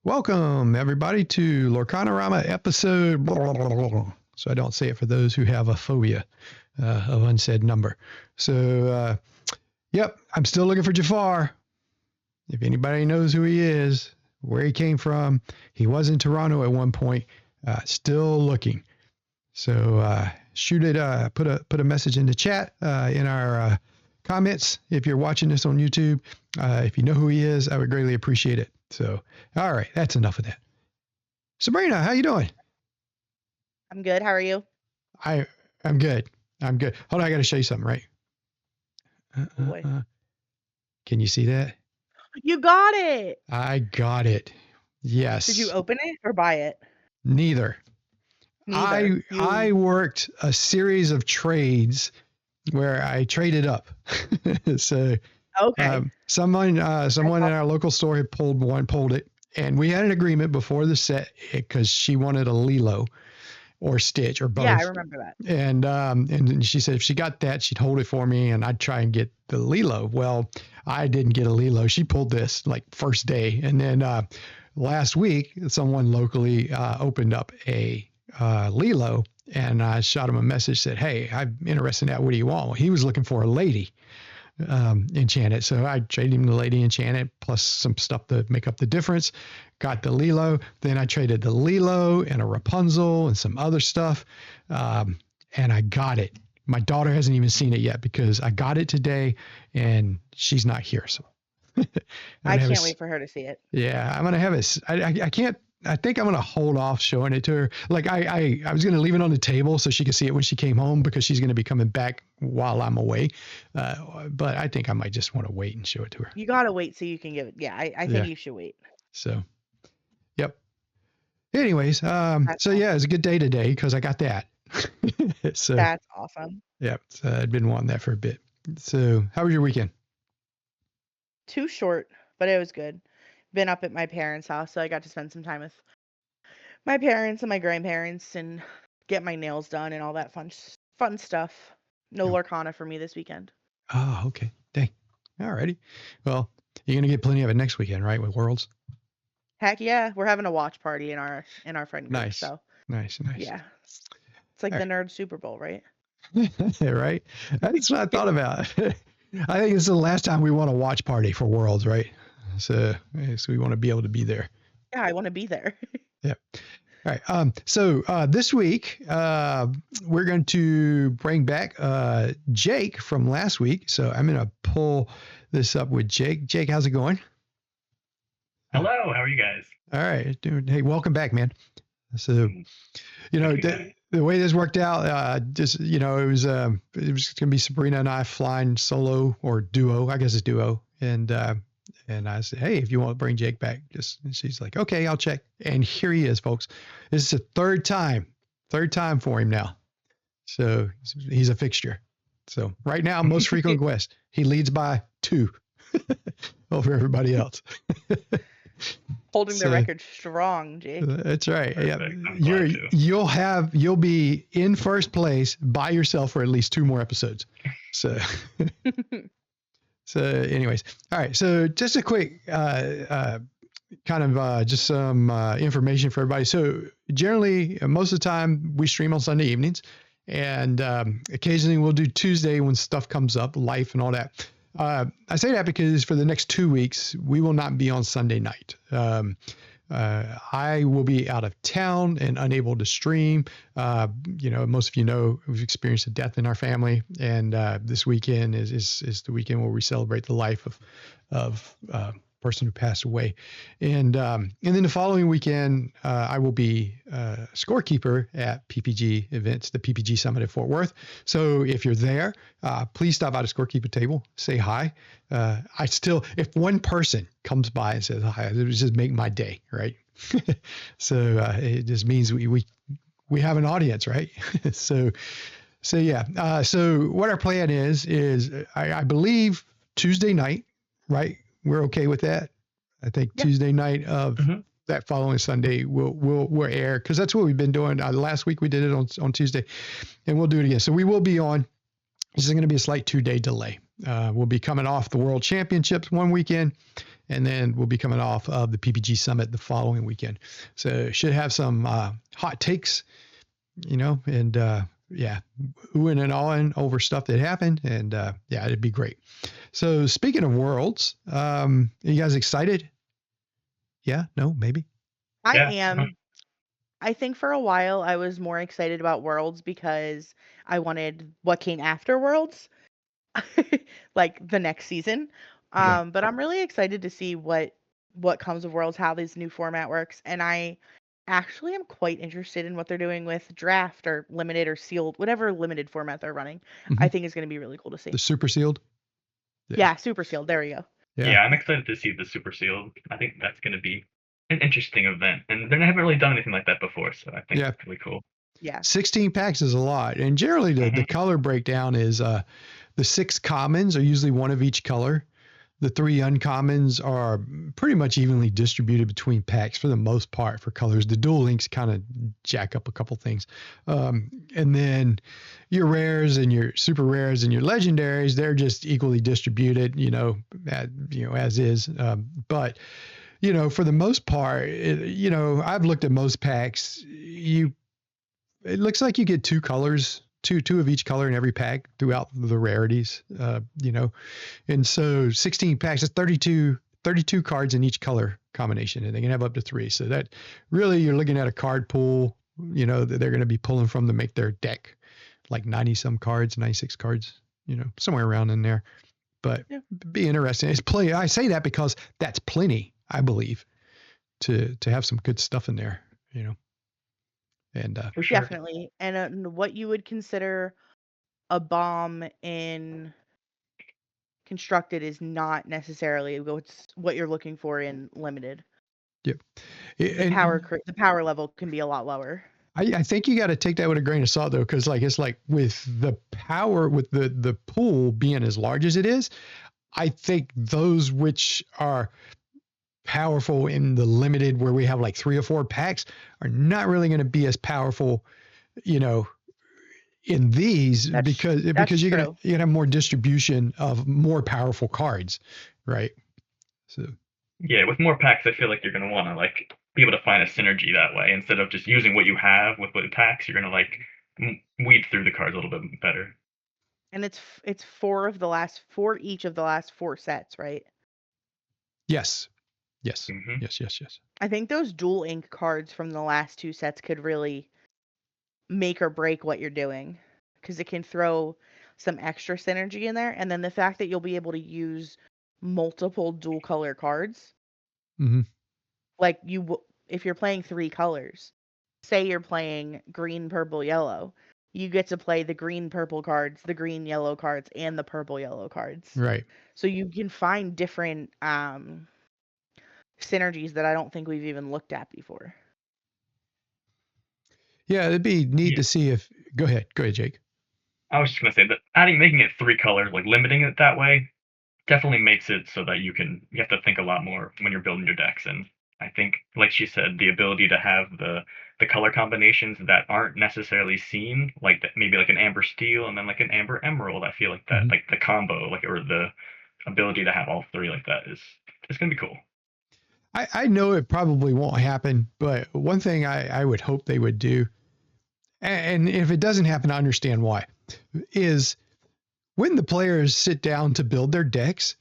Welcome, everybody, to Lorcanarama episode. So I don't say it for those who have a phobia of unsaid number. So, yep, I'm still looking for Jafar. If anybody knows who he is, where he came from, he was in Toronto at one point. Still looking. So shoot it. Put a message in the chat in our comments if you're watching this on YouTube. If you know who he is, I would greatly appreciate it. So, all right, that's enough of that. Sabrina, how you doing? I'm good. How are you? I'm good. I'm good. Hold on, I got to show you something, right? Can you see that? You got it. I got it. Yes. Did you open it or buy it? Neither. I worked a series of trades where I traded up. So okay. Someone in our local store had pulled it, and we had an agreement before the set because she wanted a Lilo or Stitch or both. Yeah, I remember that. And she said if she got that, she'd hold it for me, and I'd try and get the Lilo. Well, I didn't get a Lilo. She pulled this like first day, and then last week, someone locally opened up a Lilo, and I shot him a message, said, "Hey, I'm interested in that. What do you want?" Well, he was looking for a lady enchanted. So I traded him the lady enchanted plus some stuff to make up the difference. Got the Lilo. Then I traded the Lilo and a Rapunzel and some other stuff. And I got it. My daughter hasn't even seen it yet because I got it today and she's not here. So I can't wait for her to see it. Yeah, I'm going to have it. I can't. I think I'm going to hold off showing it to her. Like I was going to leave it on the table so she could see it when she came home because she's going to be coming back while I'm away. But I think I might just want to wait and show it to her. You got to wait so you can give it. Yeah, I think you should wait. So, yep. Anyways, so yeah, it's a good day today because I got that. So that's awesome. Yeah, so I'd been wanting that for a bit. So how was your weekend? Too short, but it was good. Been up at my parents' house, so I got to spend some time with my parents and my grandparents and get my nails done and all that fun stuff. No Lorcana for me this weekend. Oh, okay. Dang. All righty. Well, you're gonna get plenty of it next weekend, right? With Worlds. Heck yeah, we're having a watch party in our friend group. Nice. So nice. Yeah, it's like the Nerd Super Bowl, right? Right. That's what I thought about. I think it's the last time we want a watch party for Worlds, right? So we want to be able to be there. Yeah, I want to be there. Yeah. All right. So this week we're going to bring back Jake from last week. So I'm going to pull this up with Jake. Jake, how's it going? Hello. How are you guys? All right. Hey, welcome back, man. So, the way this worked out, just it was going to be Sabrina and I flying solo or duo. I guess it's duo, and I said, hey, if you want to bring Jake back, and she's like, okay, I'll check. And here he is, folks. This is the third time for him now. So he's a fixture. So right now, most frequent quest, he leads by 2 over everybody else. Holding the record strong, Jake. That's right. Yeah, you'll be in first place by yourself for at least 2 more episodes. So, anyways, all right. So just a quick just some information for everybody. So generally, most of the time we stream on Sunday evenings, and occasionally we'll do Tuesday when stuff comes up, life and all that. I say that because for the next 2 weeks, we will not be on Sunday night. I will be out of town and unable to stream. Most of you know we've experienced a death in our family, and this weekend is the weekend where we celebrate the life of person who passed away. And then the following weekend, I will be scorekeeper at PPG events, the PPG Summit at Fort Worth. So if you're there, please stop by the scorekeeper table, say hi. If one person comes by and says hi, it would just make my day, right? So it just means we have an audience, right? So yeah. So what our plan is I believe Tuesday night, right? We're okay with that. I think Tuesday night of that following Sunday we'll air, because that's what we've been doing. Last week we did it on Tuesday, and we'll do it again. So we will be on. This is going to be a slight 2-day delay. We'll be coming off the World Championships one weekend, and then we'll be coming off of the PPG Summit the following weekend. So should have some hot takes, and yeah, oohing and awing over stuff that happened, and yeah, it'd be great. So speaking of Worlds, you guys excited? Yeah, no, maybe. I Yeah. am. I think for a while I was more excited about Worlds because I wanted what came after Worlds, like the next season. Yeah. But I'm really excited to see what comes of Worlds, how this new format works, and I actually am quite interested in what they're doing with draft or limited or sealed, whatever limited format they're running. I think is going to be really cool to see. The super sealed. Yeah, super sealed. There you go. Yeah, I'm excited to see the Super Sealed. I think that's going to be an interesting event, and they haven't really done anything like that before, so I think Yeah. it's really cool. Yeah. 16 packs is a lot, and generally the color breakdown is the 6 commons are usually one of each color. The 3 uncommons are pretty much evenly distributed between packs for the most part for colors. The dual links kind of jack up a couple things. And then your rares and your super rares and your legendaries, they're just equally distributed, as is. But, for the most part, I've looked at most packs. It looks like you get 2 colors, two of each color in every pack throughout the rarities, and so 16 packs is 32 cards in each color combination, and they can have up to 3. So that really you're looking at a card pool, that they're going to be pulling from to make their deck, like 90 some cards, 96 cards, somewhere around in there. But be interesting. It's plenty. I say that because that's plenty, I believe, to have some good stuff in there, And For sure. Definitely. And what you would consider a bomb in constructed is not necessarily what you're looking for in limited. Yep. The power level can be a lot lower. I think you got to take that with a grain of salt, though, because it's like with the power, with the pool being as large as it is, I think those which are powerful in the limited, where we have like 3 or 4 packs, are not really going to be as powerful, in these, because you're gonna have more distribution of more powerful cards, right? So yeah, with more packs, I feel like you're gonna want to be able to find a synergy that way instead of just using what you have with what packs. You're gonna weed through the cards a little bit better. And it's 4 each of the last 4 sets, right? Yes. Yes. I think those dual ink cards from the last 2 sets could really make or break what you're doing, because it can throw some extra synergy in there, and then the fact that you'll be able to use multiple dual color cards. Like if you're playing 3 colors, say you're playing green, purple, yellow, you get to play the green purple cards, the green yellow cards, and the purple yellow cards. Right. So you can find different synergies that I don't think we've even looked at before. Yeah, it'd be neat to see if. Go ahead, Jake. I was just gonna say that making it 3 colors, limiting it that way, definitely makes it so that you have to think a lot more when you're building your decks. And I think, like she said, the ability to have the color combinations that aren't necessarily seen, maybe an amber steel and then an amber emerald. I feel like that, the combo, or the ability to have all 3 like that is gonna be cool. I know it probably won't happen, but one thing I would hope they would do, and if it doesn't happen, I understand why, is when the players sit down to build their decks,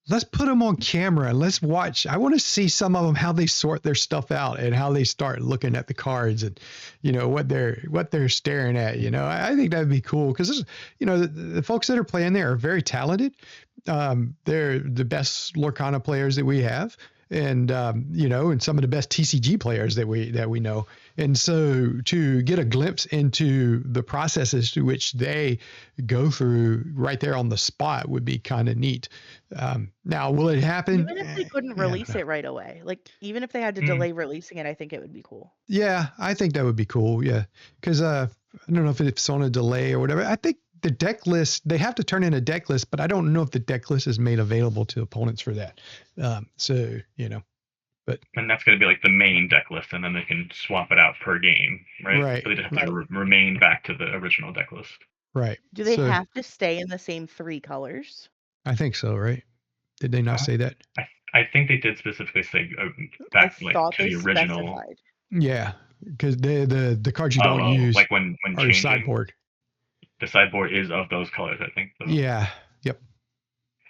let's put them on camera and let's watch. I want to see some of them, how they sort their stuff out and how they start looking at the cards and, what they're staring at. I think that'd be cool because, the folks that are playing there are very talented. They're the best Lorcana players that we have. And, and some of the best TCG players that we know. And so to get a glimpse into the processes through which they go through right there on the spot would be kind of neat. Now, will it happen? Even if they couldn't release it right away, even if they had to delay releasing it, I think it would be cool. Yeah, I think that would be cool. Yeah. Because I don't know if it's on a delay or whatever. I think the deck list, they have to turn in a deck list, but I don't know if the deck list is made available to opponents for that. So, but. And that's going to be the main deck list, and then they can swap it out per game, right? Right. So they just have to remain back to the original deck list. Right. Do they have to stay in the same 3 colors? I think so, right? Did they not say that? I think they did specifically say I back like thought to they the original. specified. Yeah, because the cards you don't use Like when are your changing, sideboard. the sideboard is of those colors, I think. Though. Yeah. Yep.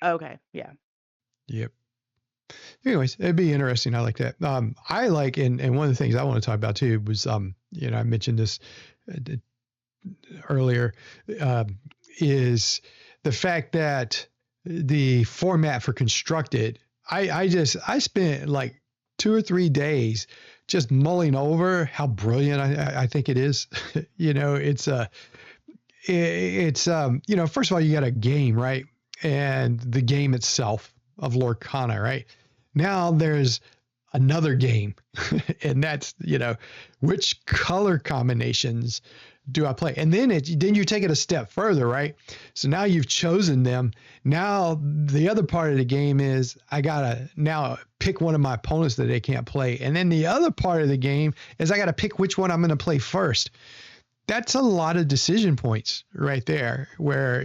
Okay, yeah. Yep. Anyways, it'd be interesting. I like that. I like, and one of the things I want to talk about too was, I mentioned this earlier, is the fact that the format for Constructed, I spent like 2 or 3 days just mulling over how brilliant I think it is. It's first of all, you got a game, right? And the game itself of Lorcana, right? Now there's another game, and that's, which color combinations do I play? And then you take it a step further, right? So now you've chosen them. Now the other part of the game is I gotta now pick one of my opponents that they can't play. And then the other part of the game is I gotta pick which one I'm gonna play first. That's a lot of decision points right there where,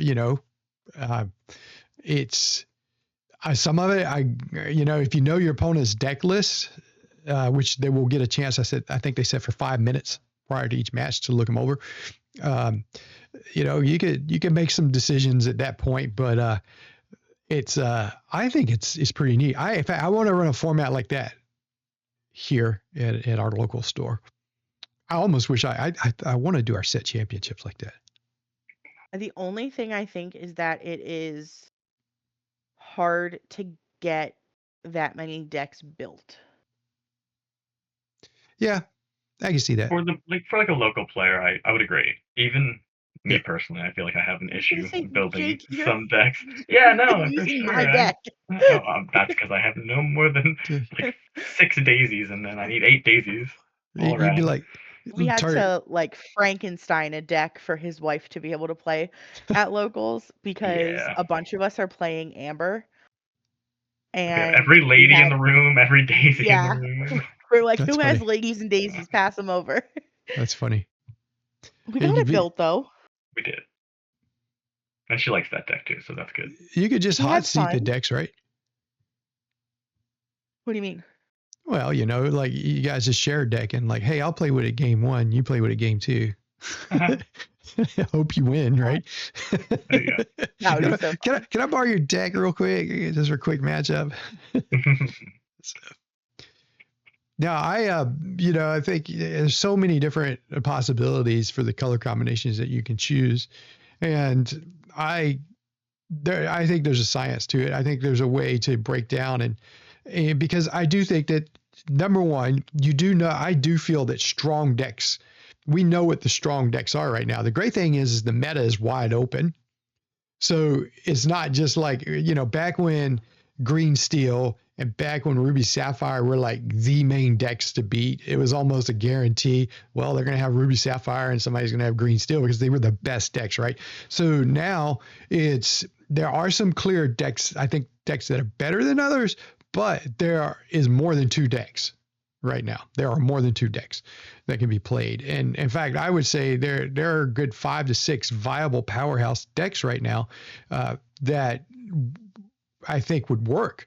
it's some of it, if you know your opponent's deck list, which they will get a chance. I think they said for 5 minutes prior to each match to look them over. You can make some decisions at that point, but I think it's pretty neat. In fact, I want to run a format like that here at our local store. I almost wish I want to do our set championships like that. The only thing I think is that it is hard to get that many decks built. Yeah, I can see that. For a local player, I would agree. Even me personally, I feel like I have an issue building Jake, some decks. Yeah, no, for using sure. my deck. That's because I have no more than like 6 daisies, and then I need 8 daisies. All You'd be like, we had to like Frankenstein a deck for his wife to be able to play at locals because a bunch of us are playing Amber. And every lady in the room, every daisy in the room. We're like, That's who funny. has ladies and daisies? Pass them over. That's funny. We got it built though. We did. And she likes that deck too, so that's good. You could just hot seat the decks, right? What do you mean? Well, like you guys just share a deck and like, hey, I'll play with it game 1, you play with it game 2. Hope you win, right? That would be so fun. Can I borrow your deck real quick? Just for a quick matchup. Now, I think there's so many different possibilities for the color combinations that you can choose, and I think there's a science to it. I think there's a way to break down and because I do think that number one, I do feel that strong decks. We know what the strong decks are right now. The great thing is the meta is wide open. So it's not just like, back when Green Steel and back when Ruby Sapphire were like the main decks to beat, it was almost a guarantee. Well, they're going to have Ruby Sapphire and somebody's going to have Green Steel because they were the best decks, right? So now there are some clear decks, I think decks that are better than others, but there is more than 2 decks. Right now, there are more than 2 decks that can be played, and in fact, I would say there are a good 5 to 6 viable powerhouse decks right now that I think would work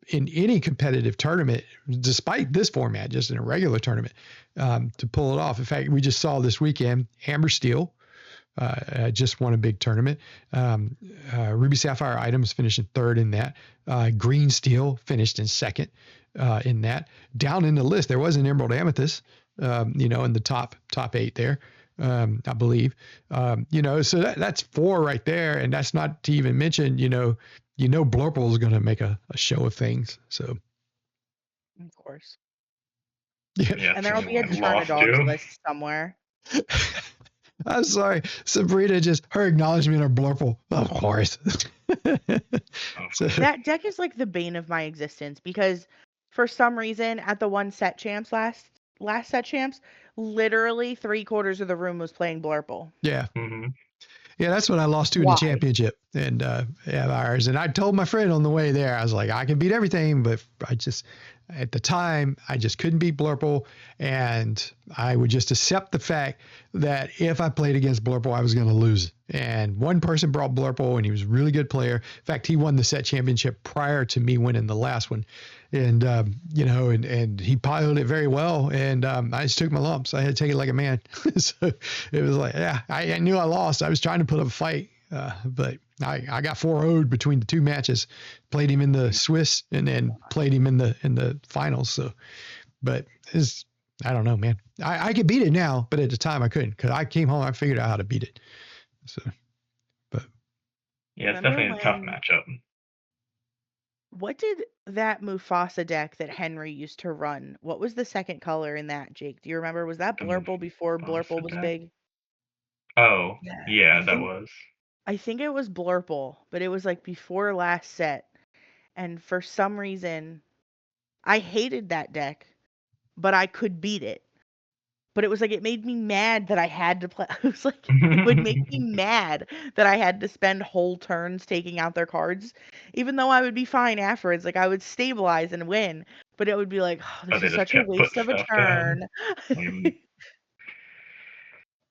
in any competitive tournament, despite this format, just in a regular tournament, to pull it off. In fact, we just saw this weekend Amber Steel just won a big tournament. Ruby Sapphire Items finished in 3rd in that. Green Steel finished in 2nd. In that. Down in the list, there was an Emerald Amethyst, in the top 8 there, I believe. So that's 4 right there, and that's not to even mention, Blurple is going to make a show of things. So, of course. Yeah. And there'll be a Turn of Dogs list somewhere. I'm sorry, Sabrina, just her acknowledgement of Blurple, of course. So, that deck is like the bane of my existence because for some reason at the one set champs last set champs, literally 3/4 of the room was playing Blurple. Yeah. Mm-hmm. Yeah, that's what I lost to in the championship. and ours. And I told my friend on the way there, I was like, I can beat everything, but at the time, I just couldn't beat Blurple, and I would just accept the fact that if I played against Blurple, I was going to lose. And one person brought Blurple, and he was a really good player. In fact, he won the set championship prior to me winning the last one. And, and he piloted it very well. And I just took my lumps. I had to take it like a man. So it was like, yeah, I knew I lost. I was trying to put up a fight, but I got 4-0'd between the two matches. Played him in the Swiss and then played him in the finals. So, but I don't know, man. I could beat it now, but at the time I couldn't, because I came home, I figured out how to beat it. So, but Yeah, it's Remember definitely a tough when- matchup. What did that Mufasa deck that Henry used to run? What was the second color in that, Jake? Do you remember? Was that The Blurple before Mufasa Blurple was deck? big? Oh, yeah, I that think was. I think it was Blurple, but it was like before last set. And for some reason, I hated that deck, but I could beat it. But it was like it made me mad that I had to play. It was like it would make me mad that I had to spend whole turns taking out their cards, even though I would be fine afterwards. Like I would stabilize and win, but it would be like, oh, But this they is just such a kept putting waste of a stuff down. turn.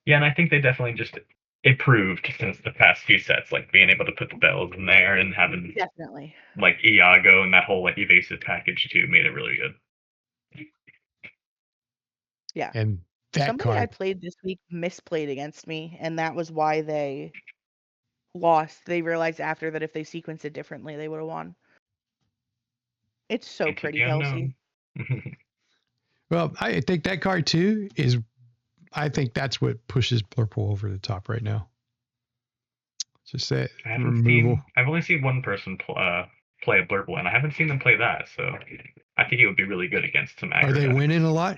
Yeah, and I think they definitely just improved since the past few sets, like being able to put the bells in there and having Definitely. like Iago and that whole like evasive package too made it really good. Yeah. and that Somebody I card, played this week misplayed against me, and that was why they lost. They realized after that if they sequenced it differently, they would have won. It's so Into pretty, the Kelsey. unknown. well, I think that card too I think that's what pushes Blurple over the top right now. Just that removal. I've only seen one person play a Blurple, and I haven't seen them play that, so I think it would be really good against some aggro Are they decks. winning a lot?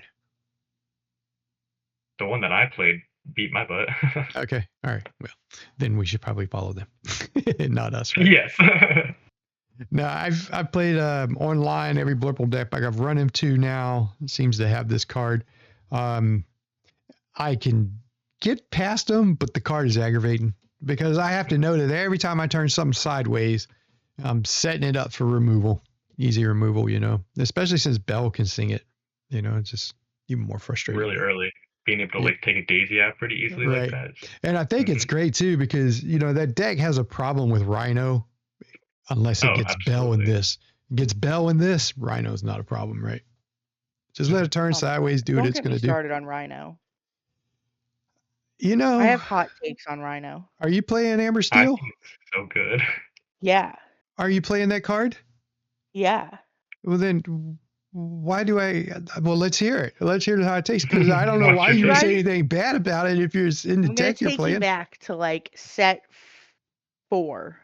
The one that I played beat my butt. Okay. All right. Well, then we should probably follow them, not us, right? Yes. No, I've played online every Blurple deck. Like I've run him 2 now. It seems to have this card. I can get past them, but the card is aggravating because I have to know that every time I turn something sideways, I'm setting it up for removal, easy removal. Especially since Bell can sing it. It's just even more frustrating. Really early. Being able to like take a daisy out pretty easily like that. And I think it's great too because that deck has a problem with Rhino unless it gets Bell in this. It gets Bell in this, Rhino's not a problem, right? Just let it turn sideways, do what it's going to do. Don't get me started on Rhino. I have hot takes on Rhino. Are you playing Amber Steel? So good. Yeah. Are you playing that card? Yeah. Well, then why do well, let's hear it. Let's hear the hot takes because I don't know why you would say anything bad about it if you're in the deck you're playing. I'm going to take you back to like set 4.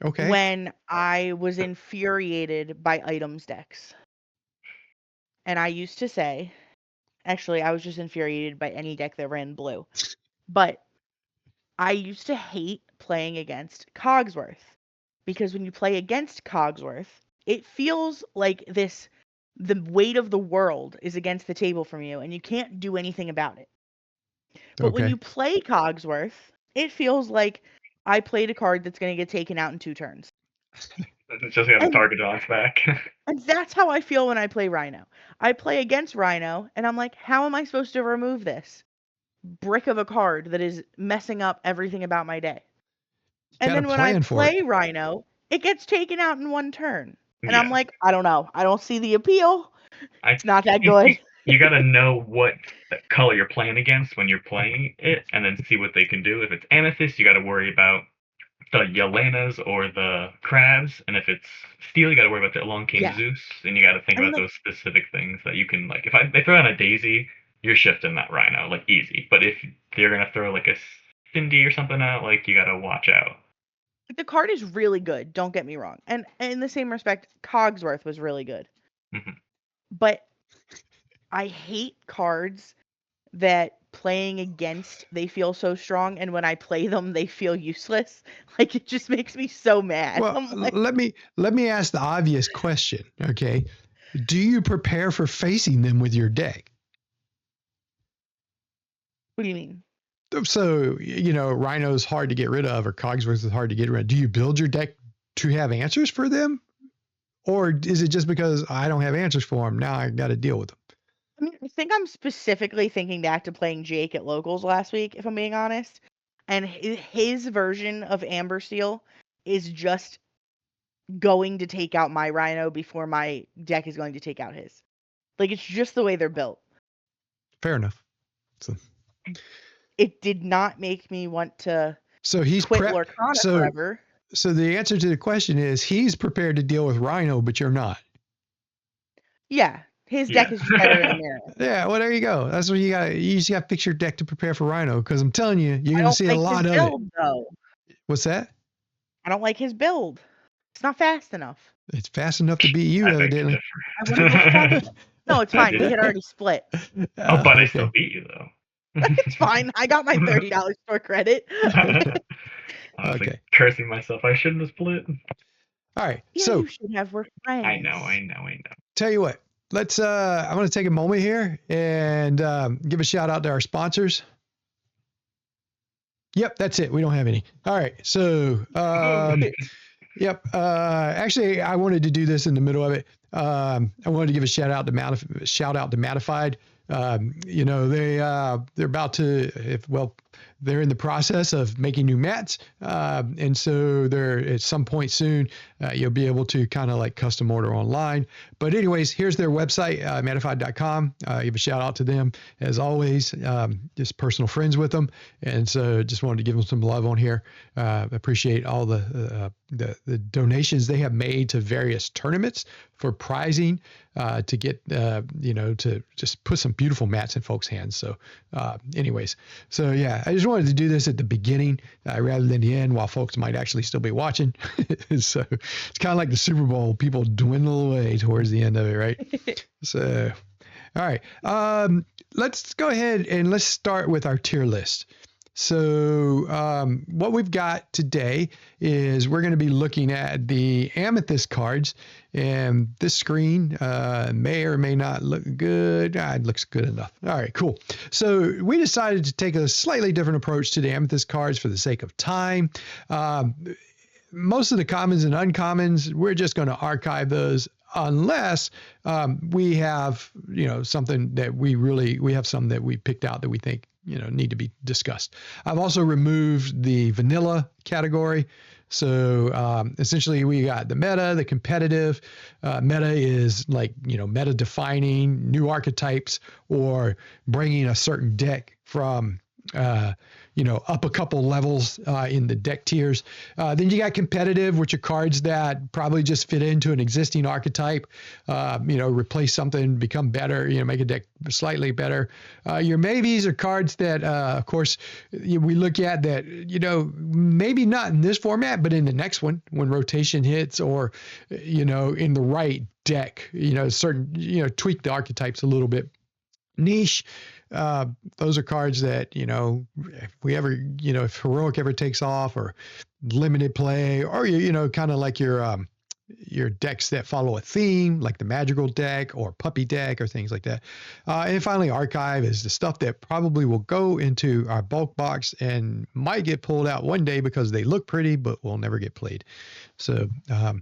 Okay. When I was infuriated by items decks. And I used to say, actually, I was just infuriated by any deck that ran blue. But I used to hate playing against Cogsworth. Because when you play against Cogsworth, it feels like the weight of the world is against the table from you, and you can't do anything about it. But when you play Cogsworth, it feels like I played a card that's going to get taken out in 2 turns. It's just have a target on its back. And that's how I feel when I play Rhino. I play against Rhino, and I'm like, how am I supposed to remove this brick of a card that is messing up everything about my day? And then when I play Rhino, it gets taken out in 1 turn. And I'm like, I don't know. I don't see the appeal. It's not that good. You got to know what color you're playing against when you're playing it, and then see what they can do. If it's Amethyst, you got to worry about the Yelenas or the crabs, and if it's steel, you got to worry about the elongated Zeus, and you got to think about those specific things that you can like. If they throw on a daisy, you're shifting that Rhino like easy. But if they're gonna throw like a Cindy or something out, like you got to watch out. The card is really good. Don't get me wrong, and in the same respect, Cogsworth was really good. But I hate cards that playing against they feel so strong, and when I play them they feel useless. Like it just makes me so mad. Well, let me ask the obvious question. Okay, do you prepare for facing them with your deck? What do you mean? So, Rhino's hard to get rid of, or Cogsworth is hard to get rid of. Do you build your deck to have answers for them? Or is it just because I don't have answers for them? Now I got to deal with them. I mean, I think I'm specifically thinking back to playing Jake at locals last week, if I'm being honest. And his version of Amber Steel is just going to take out my Rhino before my deck is going to take out his. Like, it's just the way they're built. Fair enough. So It did not make me want to he's quit Lorcana forever. So the answer to the question is he's prepared to deal with Rhino, but you're not. Yeah. His deck is just better than Mira. Yeah, well, there you go. That's what you got. You just got to fix your deck to prepare for Rhino, because I'm telling you, you're going to see a lot of build, it. Though. What's that? I don't like his build. It's not fast enough. It's fast enough to beat you, evidently. No, it's fine. We had already split. But I still beat you, though. It's fine. I got my $30 store credit. I was like cursing myself. I shouldn't have split. All right. Yeah, so you should have worked friends. I know. Tell you what. Let's. I'm going to take a moment here and give a shout out to our sponsors. Yep, that's it. We don't have any. All right. So, yep. Actually, I wanted to do this in the middle of it. I wanted to give a shout out to Matified. They're about to, they're in the process of making new mats. And so they're at some point soon, you'll be able to kind of like custom order online. But anyways, here's their website, matified.com. Give a shout out to them as always, just personal friends with them. And so just wanted to give them some love on here. Appreciate all the donations they have made to various tournaments for prizing, to get, to just put some beautiful mats in folks' hands. So anyways, so yeah, I just wanted to do this at the beginning rather than the end while folks might actually still be watching. So it's kind of like the Super Bowl, people dwindle away towards the end of it, right? So, all right, let's go ahead and let's start with our tier list. So what we've got today is we're going to be looking at the Amethyst cards, and this screen may or may not look good. It looks good enough. All right, cool. So we decided to take a slightly different approach to the Amethyst cards for the sake of time. Most of the commons and uncommons, we're just going to archive those unless we have, something that we have some that we picked out that we think, need to be discussed. I've also removed the vanilla category. So essentially we got the meta, the competitive. Meta is like, meta defining new archetypes or bringing a certain deck from, up a couple levels in the deck tiers. Then you got competitive, which are cards that probably just fit into an existing archetype, replace something, become better, make a deck slightly better. Your maybes are cards that, of course, we look at that, maybe not in this format, but in the next one when rotation hits or, in the right deck, certain, tweak the archetypes a little bit. Niche, those are cards that, if we ever, if heroic ever takes off or limited play or, kind of like your decks that follow a theme, like the Madrigal deck or Puppy deck or things like that. And finally, archive is the stuff that probably will go into our bulk box and might get pulled out one day because they look pretty, but will never get played. So, with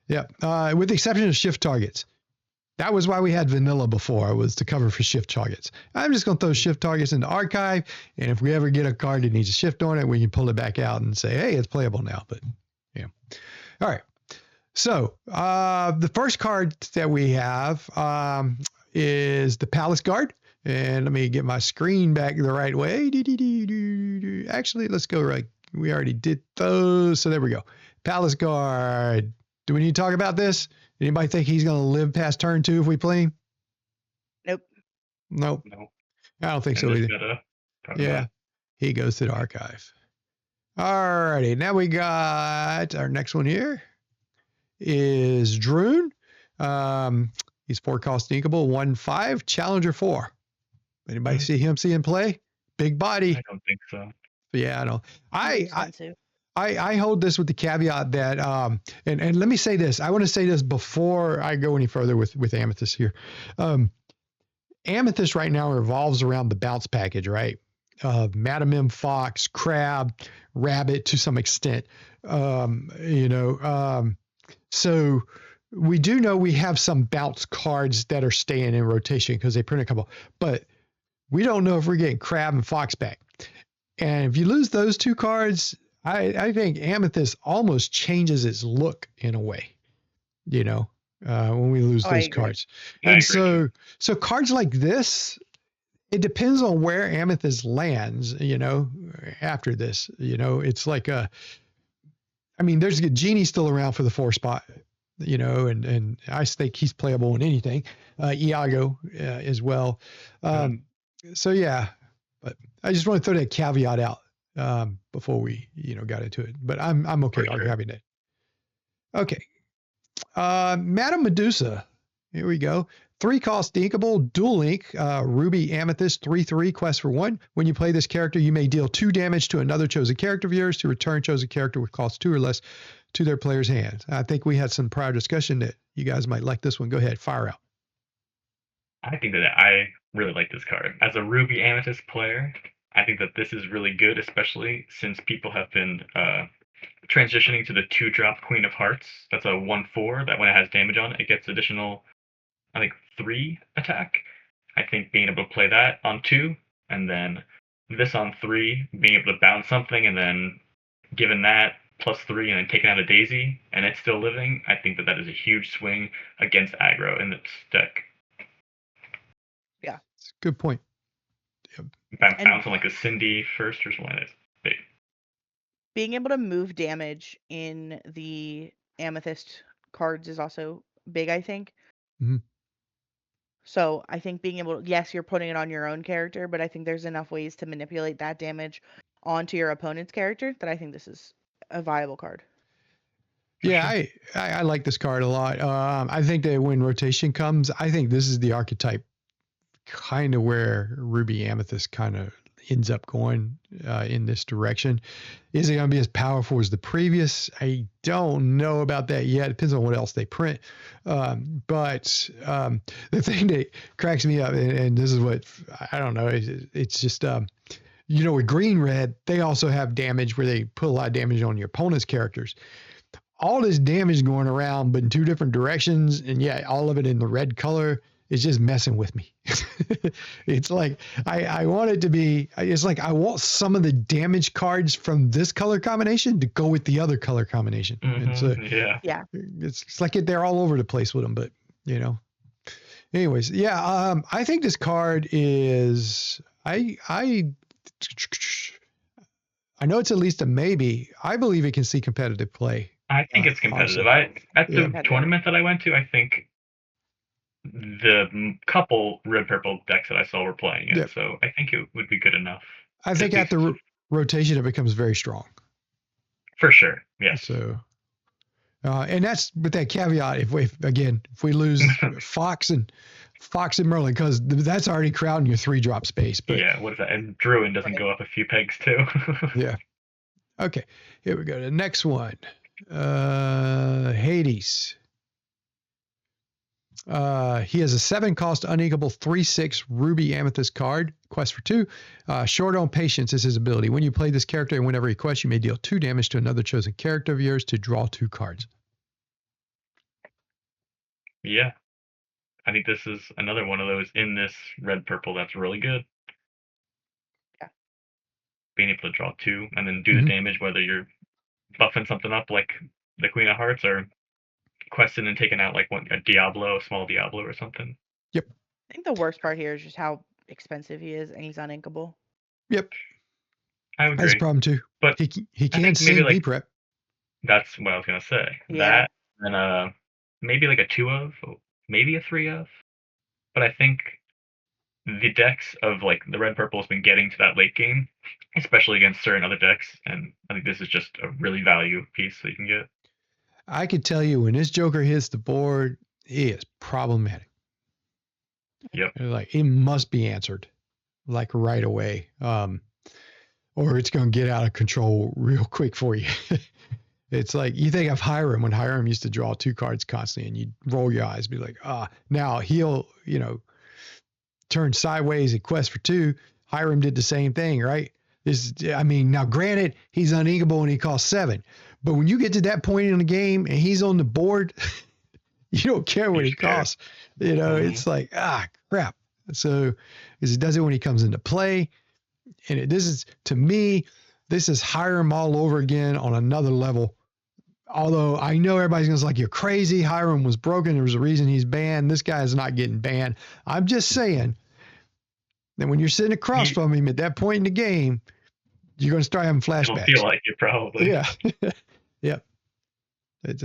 the exception of shift targets. That was why we had vanilla before, was to cover for shift targets. I'm just going to throw shift targets into archive, and if we ever get a card that needs a shift on it, we can pull it back out and say, hey, it's playable now. But yeah. All right. So the first card that we have is the Palace Guard. And let me get my screen back the right way. Actually, let's go right. We already did those. So there we go. Palace Guard. Do we need to talk about this? Anybody think he's going to live past turn 2 if we play him? Nope. No. I don't think so either. Yeah. He goes to the archive. All righty. Now we got our next one here is Droon. He's 4-cost sneakable, 1/5, Challenger 4. Anybody see him play? Big body. I don't think so. Yeah, I know. I hold this with the caveat that, and let me say this. I want to say this before I go any further with Amethyst here. Amethyst right now revolves around the bounce package, right? Madam M Fox, Crab, Rabbit to some extent. So we do know we have some bounce cards that are staying in rotation because they print a couple, but we don't know if we're getting Crab and Fox back. And if you lose those two cards, I think Amethyst almost changes its look in a way, when we lose I those agree. cards. I And agree. so cards like this, it depends on where Amethyst lands, after this. It's like there's a Genie's still around for the 4 spot, and I think he's playable in anything. Iago as well. So yeah, but I just want to throw that caveat out before we, got into it. But I'm okay For sure. having it. Okay. Madam Medusa. Here we go. 3 cost inkable, dual ink, Ruby Amethyst, 3/3, quest for 1. When you play this character, you may deal 2 damage to another chosen character of yours to return chosen character with cost 2 or less to their player's hands. I think we had some prior discussion that you guys might like this one. Go ahead, fire out. I think that I really like this card. As a Ruby Amethyst player, I think that this is really good, especially since people have been transitioning to the 2-drop Queen of Hearts. That's a 1/4 that when it has damage on it, it gets additional, I think, 3 attack. I think being able to play that on 2, and then this on 3, being able to bounce something, and then given that +3 and then taking out a Daisy, and it's still living, I think that is a huge swing against aggro in this deck. Yeah. It's a good point. Bouncing like a Cindy first or something like that is big. Being able to move damage in the Amethyst cards is also big, I think. Mhm. So I think being able to, yes, you're putting it on your own character, but I think there's enough ways to manipulate that damage onto your opponent's character that I think this is a viable card. Yeah, Sure. I like this card a lot. I think that when rotation comes, I think this is the archetype kind of where Ruby Amethyst kind of ends up going in this direction. Is it going to be as powerful as the previous? I don't know about that yet. It depends on what else they print. But the thing that cracks me up, and this is what, I don't know, it's just, with green red, they also have damage where they put a lot of damage on your opponent's characters. All this damage going around, but in 2 different directions, and yeah, all of it in the red color is just messing with me. It's like I want it to be. It's like I want some of the damage cards from this color combination to go with the other color combination, and so Yeah. it's like they're all over the place with them. But anyways, yeah. I think this card is. I know it's at least a maybe. I believe it can see competitive play. I think it's competitive. Also. At the Competitive. tournament that I went to, I think the couple red purple decks that I saw were playing it, Yep. so I think it would be good enough. I think at the rotation it becomes very strong. For sure, yes. So, and that's with that caveat. If we lose Fox and Merlin, because that's already crowding your 3-drop space. But yeah, what is that? And Druid doesn't go up a few pegs too. Yeah. Okay, here we go. The next one, Hades. He has a 7-cost unequal 3/6 Ruby Amethyst card. Quest for 2. Short on Patience is his ability. When you play this character and whenever he quests, you may deal 2 damage to another chosen character of yours to draw 2 cards. Yeah. I think this is another one of those in this red purple that's really good. Yeah. Being able to draw 2 and then do the damage, whether you're buffing something up like the Queen of Hearts or questing and taking out like a small Diablo or something. Yep. I think the worst part here is just how expensive he is, and he's uninkable. Yep. I would agree. That's a problem too. But he can't sing maybe prep. That's what I was gonna say. Yeah. That and maybe like a 2 of, maybe a 3 of. But I think the decks of like the red purple has been getting to that late game, especially against certain other decks, and I think this is just a really value piece that you can get. I could tell you when this Joker hits the board, he is problematic. Yep. Like it must be answered, like right away, or it's going to get out of control real quick for you. It's like you think of Hiram when Hiram used to draw 2 cards constantly, and you roll your eyes, be like, now he'll turn sideways and quest for 2. Hiram did the same thing, right? Now granted, he's uninkable and he costs 7. But when you get to that point in the game and he's on the board, you don't care what he costs. It's like, crap. So, because he does it when he comes into play. And this is, to me, this is Hiram all over again on another level. Although I know everybody's going to be like, you're crazy. Hiram was broken. There was a reason he's banned. This guy is not getting banned. I'm just saying that when you're sitting across from him at that point in the game, you're going to start having flashbacks. It'll feel like it probably. Yeah. Yep. It's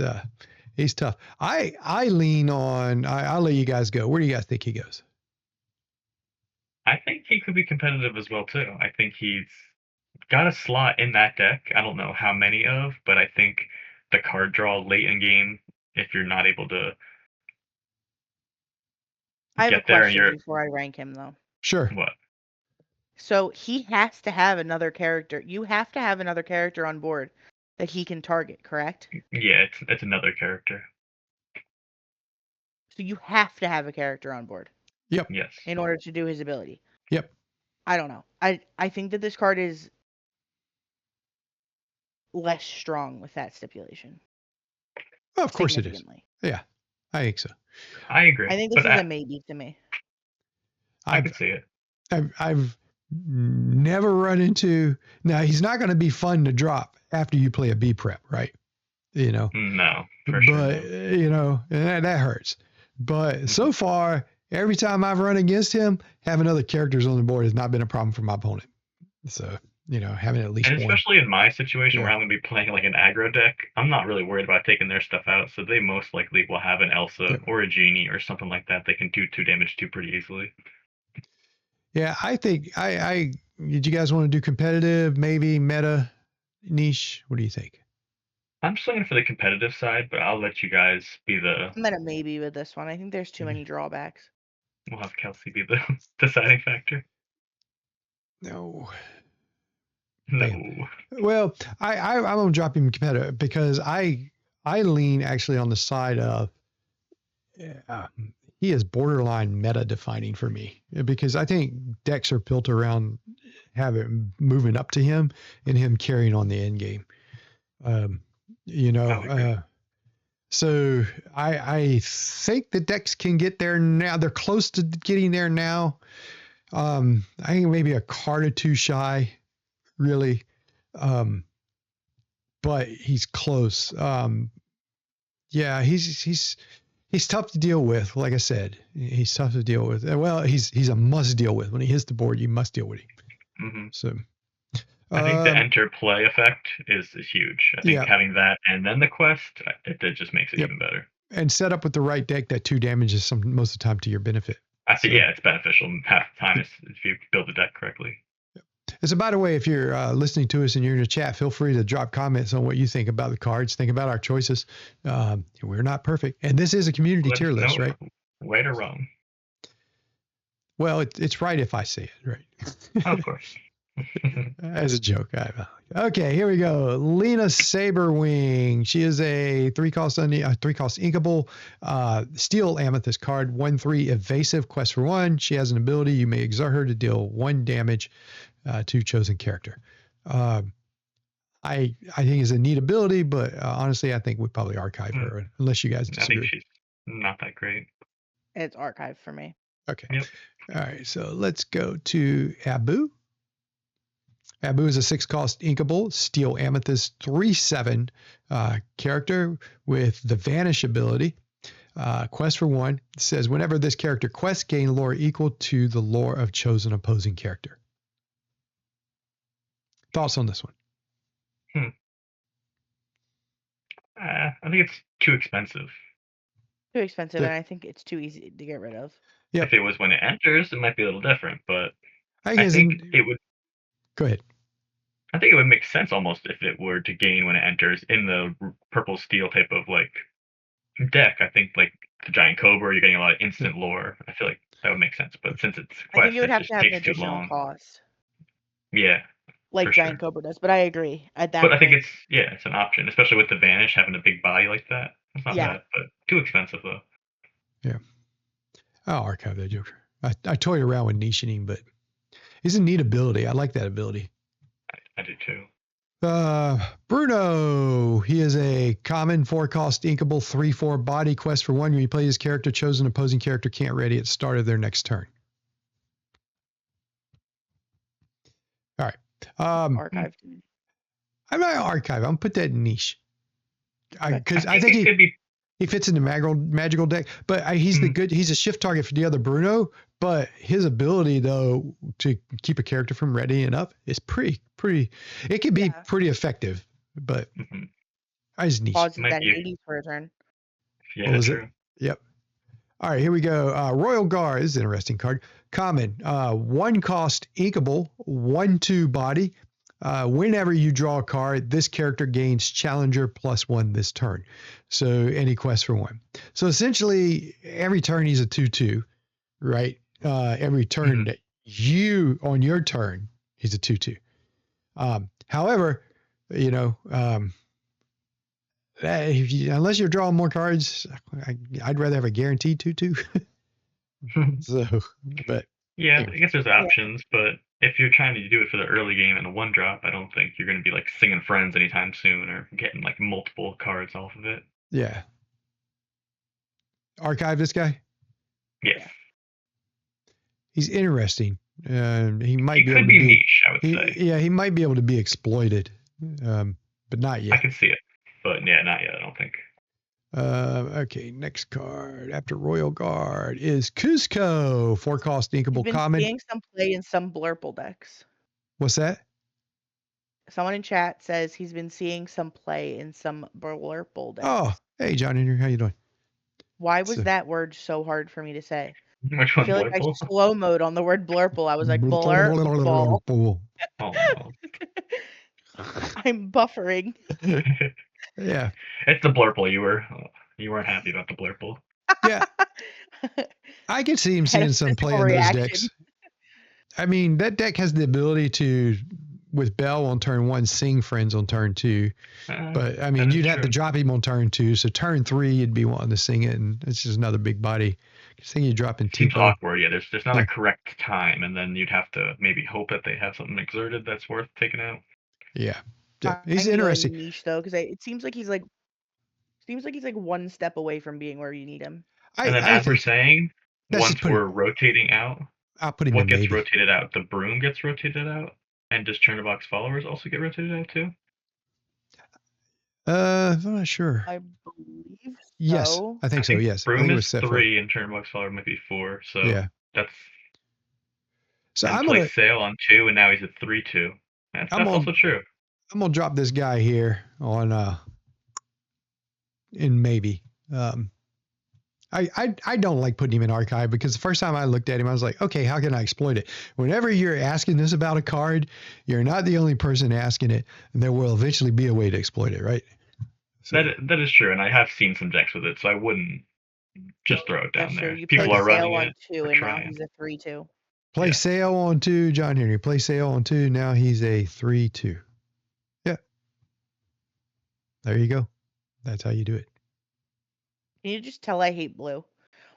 he's tough. I lean on. I'll let you guys go. Where do you guys think he goes? I think he could be competitive as well too. I think he's got a slot in that deck. I don't know how many of, but I think the card draw late in game, if you're not able to I have a get there and question you're before I rank him, though. Sure. what? So he has to have another character. You have to have another character on board that he can target, correct? Yeah, it's another character. So you have to have a character on board Yep. Yes. in order to do his ability. Yep. I don't know. I think that this card is less strong with that stipulation. Well, of course it is. Significantly. Yeah, I think so. I agree. I think this is a maybe to me. I could see it. I've never run into. Now he's not going to be fun to drop after you play a B prep, right? No, for sure. But that hurts. But so far, every time I've run against him, having other characters on the board has not been a problem for my opponent. So having at least and one. especially in my situation where I'm going to be playing like an aggro deck, I'm not really worried about taking their stuff out. So they most likely will have an Elsa or a Genie or something like that they can do 2 damage to pretty easily. Yeah, I think did you guys want to do competitive, maybe meta, niche? What do you think? I'm swinging for the competitive side, but I'll let you guys be the. I'm at a maybe with this one. I think there's too many drawbacks. We'll have Kelsey be the deciding factor. No. No. Well, I'm gonna drop him competitive because I lean actually on the side of he is borderline meta defining for me because I think decks are built around moving up to him and him carrying on the end game. So I think the decks can get there now. They're close to getting there now. I think maybe a card or 2 shy, really. But he's close. Yeah, he's tough to deal with. Like I said, he's tough to deal with. Well, he's a must deal with. When he hits the board, you must deal with him. Mm-hmm. So I think the enter play effect is huge. I think having that and then the quest, it just makes it even better. And set up with the right deck, that 2 damage is most of the time to your benefit. I think it's beneficial half the time if you build the deck correctly. And so, by the way, if you're listening to us and you're in the chat, feel free to drop comments on what you think about the cards. Think about our choices. We're not perfect. And this is a community tier list, right? Right or wrong? Well, it's right if I say it, right? Of course. As a joke. Okay, here we go. Lena Saberwing. She is a 3-cost inkable steel amethyst card, 1/3 evasive, quest for 1. She has an ability. You may exert her to deal 1 damage to chosen character. I think it's a neat ability, but honestly, I think we'd probably archive her unless you guys disagree. I think she's not that great. It's archived for me. Okay. Yep. All right, so let's go to Abu. Abu is a 6-cost inkable steel amethyst 3/7 character with the vanish ability. Quest for 1. It says whenever this character quests, gain lore equal to the lore of chosen opposing character. Thoughts on this one? I think it's too expensive. Too expensive, and I think it's too easy to get rid of. Yep. If it was when it enters, it might be a little different, but I think it would. Go ahead. I think it would make sense almost if it were to gain when it enters in the purple steel type of like deck. I think like the giant cobra, you're getting a lot of instant lore. I feel like that would make sense, but since it's quest, I think you would have to have an takes too additional long. cost. Yeah. Like giant cobra does, but I agree at that. But I think it's an option, especially with the vanish having a big body like that. It's not bad, but too expensive though. Yeah. I'll archive that joker. I toyed around with niching him, but He's a neat ability. I like that ability. I do too. Bruno. He is a common 4-cost inkable 3/4 body. Quest for 1. When you play his character, chosen opposing character can't ready at start of their next turn. All right. Archive. I'm not archive. I'm gonna put that in niche. Because I think think it could be. he fits in the magical deck, but he's he's a shift target for the other Bruno, but his ability though to keep a character from readying up is pretty, it can be pretty effective, but I just niche. Pauses that 80s for a turn. Yeah, true. Yep. All right, here we go. Royal Guard is an interesting card. Common, 1-cost inkable, 1/2 body. Whenever you draw a card, this character gains Challenger +1 this turn. So any quest for 1. So essentially, every turn he's a 2/2, right? Every turn that you on your turn, he's a 2/2. However, unless you're drawing more cards, I'd rather have a guaranteed 2/2. So, but yeah, anyway. I guess there's options, but if you're trying to do it for the early game and a 1-drop, I don't think you're going to be like singing Friends anytime soon or getting like multiple cards off of it. Yeah. Archive this guy? Yes. He's interesting. He might be able to be niche, I would say. Yeah, he might be able to be exploited, but not yet. I can see it, but yeah, not yet, I don't think. Okay, next card after Royal Guard is Cusco, 4-cost inkable common. Seeing some play in some Blurple decks. What's that? Someone in chat says he's been seeing some play in some Blurple decks. Oh, hey, John Henry, how you doing? Why was that word so hard for me to say? Which one? I feel like I slow mode on the word blurple. I was like, blurple. Oh, no. I'm buffering. Yeah. It's the blurple. You weren't happy about the blurple. Yeah. I can see him seeing some play in those decks. I mean, that deck has the ability to, with Bell on turn 1, sing Friends on turn 2. But I mean, you'd have to drop him on turn 2. So turn 3, you'd be wanting to sing it, and it's just another big body. I think you drop in Seems awkward. Yeah, there's not a correct time, and then you'd have to maybe hope that they have something exerted that's worth taking out. Yeah, he's interesting. Niche though, because it seems like he's like one step away from being where you need him. And then as we're saying, once we're rotating out, I'll put him what in gets maybe. rotated out? The Broom gets rotated out, and does Churnabox followers also get rotated out too? I'm not sure. I believe so. Yes, I think so. Yes, Broom is 3 and Churnabox follower might be 4. So yeah, that's. So I'm gonna Sale on 2, and now he's at 3/2. That's also true. I'm gonna drop this guy here on in maybe. I don't like putting him in archive because the first time I looked at him, I was like, okay, how can I exploit it? Whenever you're asking this about a card, you're not the only person asking it, and there will eventually be a way to exploit it, right? So, that is true, and I have seen some decks with it, so I wouldn't just throw it down there. People are running on it. 2, and now he's a 3/2. Play Sale on 2, John Henry. Play Sale on 2. Now he's a 3/2. Yeah. There you go. That's how you do it. Can you just tell I hate blue?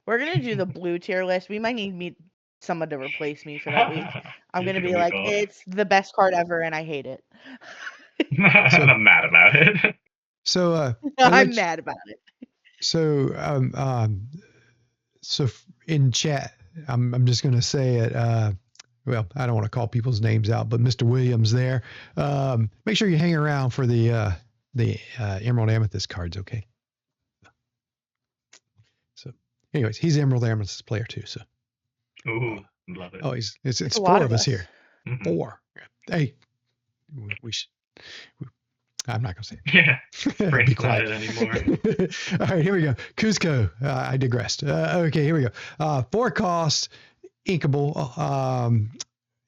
We're gonna do the blue tier list. We might need someone to replace me for that week. I'm gonna be like, it's the best card ever, and I hate it. I'm mad about it. So I'm mad about it. So so in chat, I'm just gonna say it. Well, I don't want to call people's names out, but Mr. Williams there. Make sure you hang around for the Emerald Amethyst cards, okay? So, anyways, he's Emerald Amethyst player too. So, ooh, love it. Oh, it's 4 of us here. Mm-hmm. 4. Hey, we should. I'm not gonna say it. Yeah, be quiet anymore. All right, here we go. Cusco. I digressed. Okay, here we go. 4-cost inkable.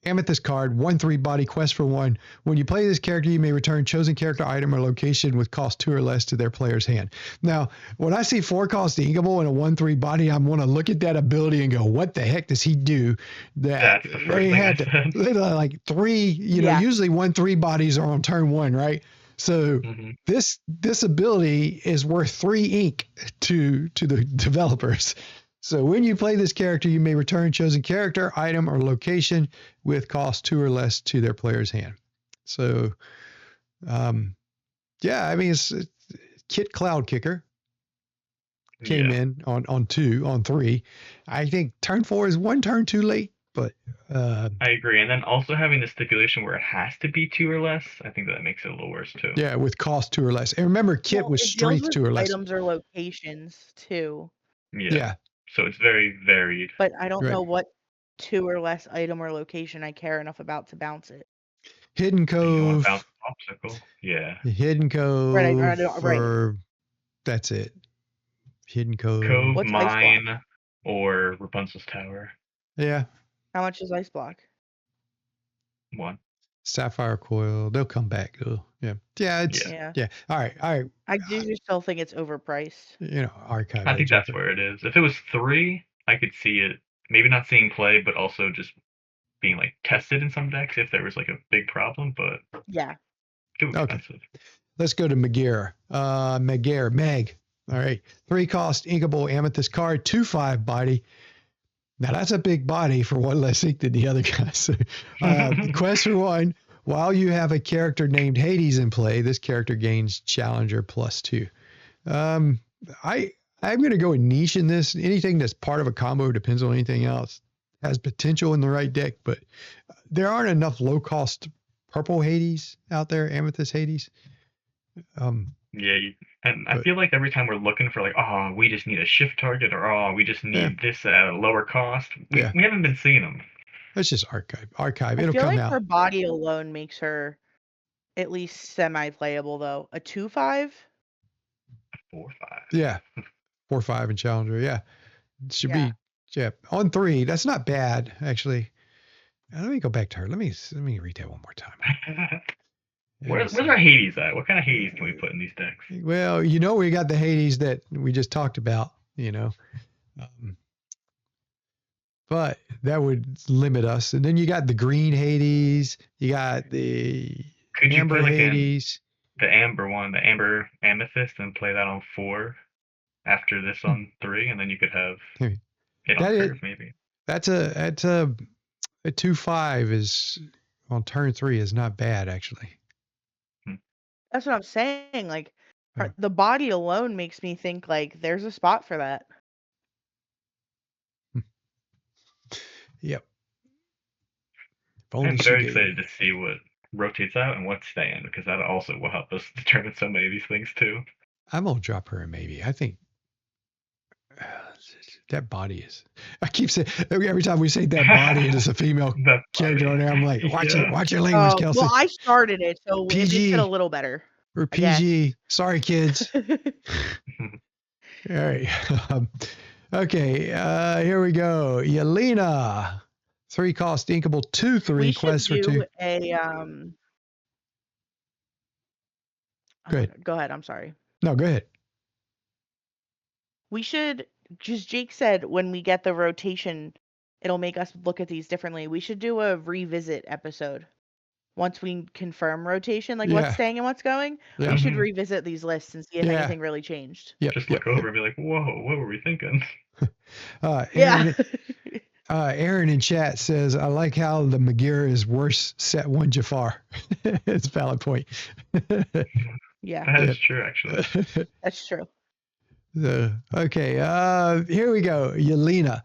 Amethyst card, 1/3 body, quest for 1. When you play this character, you may return chosen character item or location with cost 2 or less to their player's hand. Now, when I see 4-cost inkable and a 1/3 body, I'm going to look at that ability and go, what the heck does he do? That's the first thing I said. Like 3, usually 1/3 bodies are on turn 1, right? So this ability is worth 3 ink to the developers. So when you play this character, you may return chosen character, item, or location with cost 2 or less to their player's hand. So, yeah, I mean, it's Kit Cloud Kicker came in on 3. I think turn 4 is 1 turn too late, but I agree. And then also having the stipulation where it has to be 2 or less, I think that makes it a little worse too. yeah, with cost 2 or less. And remember, Kit was it deals strength with 2 or less. items or locations too. Yeah. So it's very varied. But I don't Right. know what 2 or less item or location I care enough about to bounce it. Hidden You don't want Cove. to bounce popsicle. Yeah. Hidden Cove. Right. Or that's it. Hidden Cove. Cove, What's Ice Block? Mine, or Rapunzel's Tower. Yeah. How much is Ice Block? 1. Sapphire Coil. They'll come back though. Yeah. Yeah. It's yeah. All right. I do still think it's overpriced. You know, archive. I think that's where it is. If it was 3, I could see it maybe not seeing play, but also just being like tested in some decks if there was like a big problem. But yeah, too expensive. Okay. Let's go to Megare. Meg. All right. 3 cost inkable amethyst card, 2/5 body. Now that's a big body for 1 less ink than the other guys. Quest for 1. While you have a character named Hades in play, this character gains Challenger +2. I'm going to go with niche in this. Anything that's part of a combo, depends on anything else, has potential in the right deck, but there aren't enough low cost purple Hades out there, amethyst Hades. I feel like every time we're looking for like, oh, we just need a shift target, or oh, we just need this at a lower cost, we haven't been seeing them. That's just archive. I It'll feel come like out. her body alone makes her at least semi-playable, though. A 2/5? 4/5. Yeah, 4/5 and Challenger. Yeah, it should be. Yeah, on 3. That's not bad actually. Let me go back to her. Let me read that one more time. Where's our Hades at? What kind of Hades can we put in these decks? Well, we got the Hades that we just talked about, but that would limit us. And then you got the green Hades. You got the amber Hades. The amber one, the amber amethyst, and play that on 4 after this on 3, and then you could have it on curve maybe. That's a 2/5 is on turn 3 is not bad actually. That's what I'm saying. Like, the body alone makes me think like there's a spot for that. Yep. I'm very excited to see what rotates out and what's staying, because that also will help us determine so many of these things too. I'm gonna drop her a maybe. I think that body is. I keep saying every time we say that body, it is a female character on there. I'm like, watch your language, Kelsey. Well, I started it, so PG. It makes it a little better. Or PG. Sorry, kids. All right. Okay. Here we go. Yelena. 3 cost inkable, 2/3 quest for 2. Go ahead. Go ahead. I'm sorry. No, go ahead. We should, just Jake said, when we get the rotation, it'll make us look at these differently. We should do a revisit episode. Once we confirm rotation, like what's staying and what's going, we should revisit these lists and see if anything really changed. Just look over and be like, whoa, what were we thinking? Aaron in chat says, I like how the Megare is worse set 1 Jafar. It's a valid point. Yeah. That is true, actually. That's true. Okay, here we go. Yelena.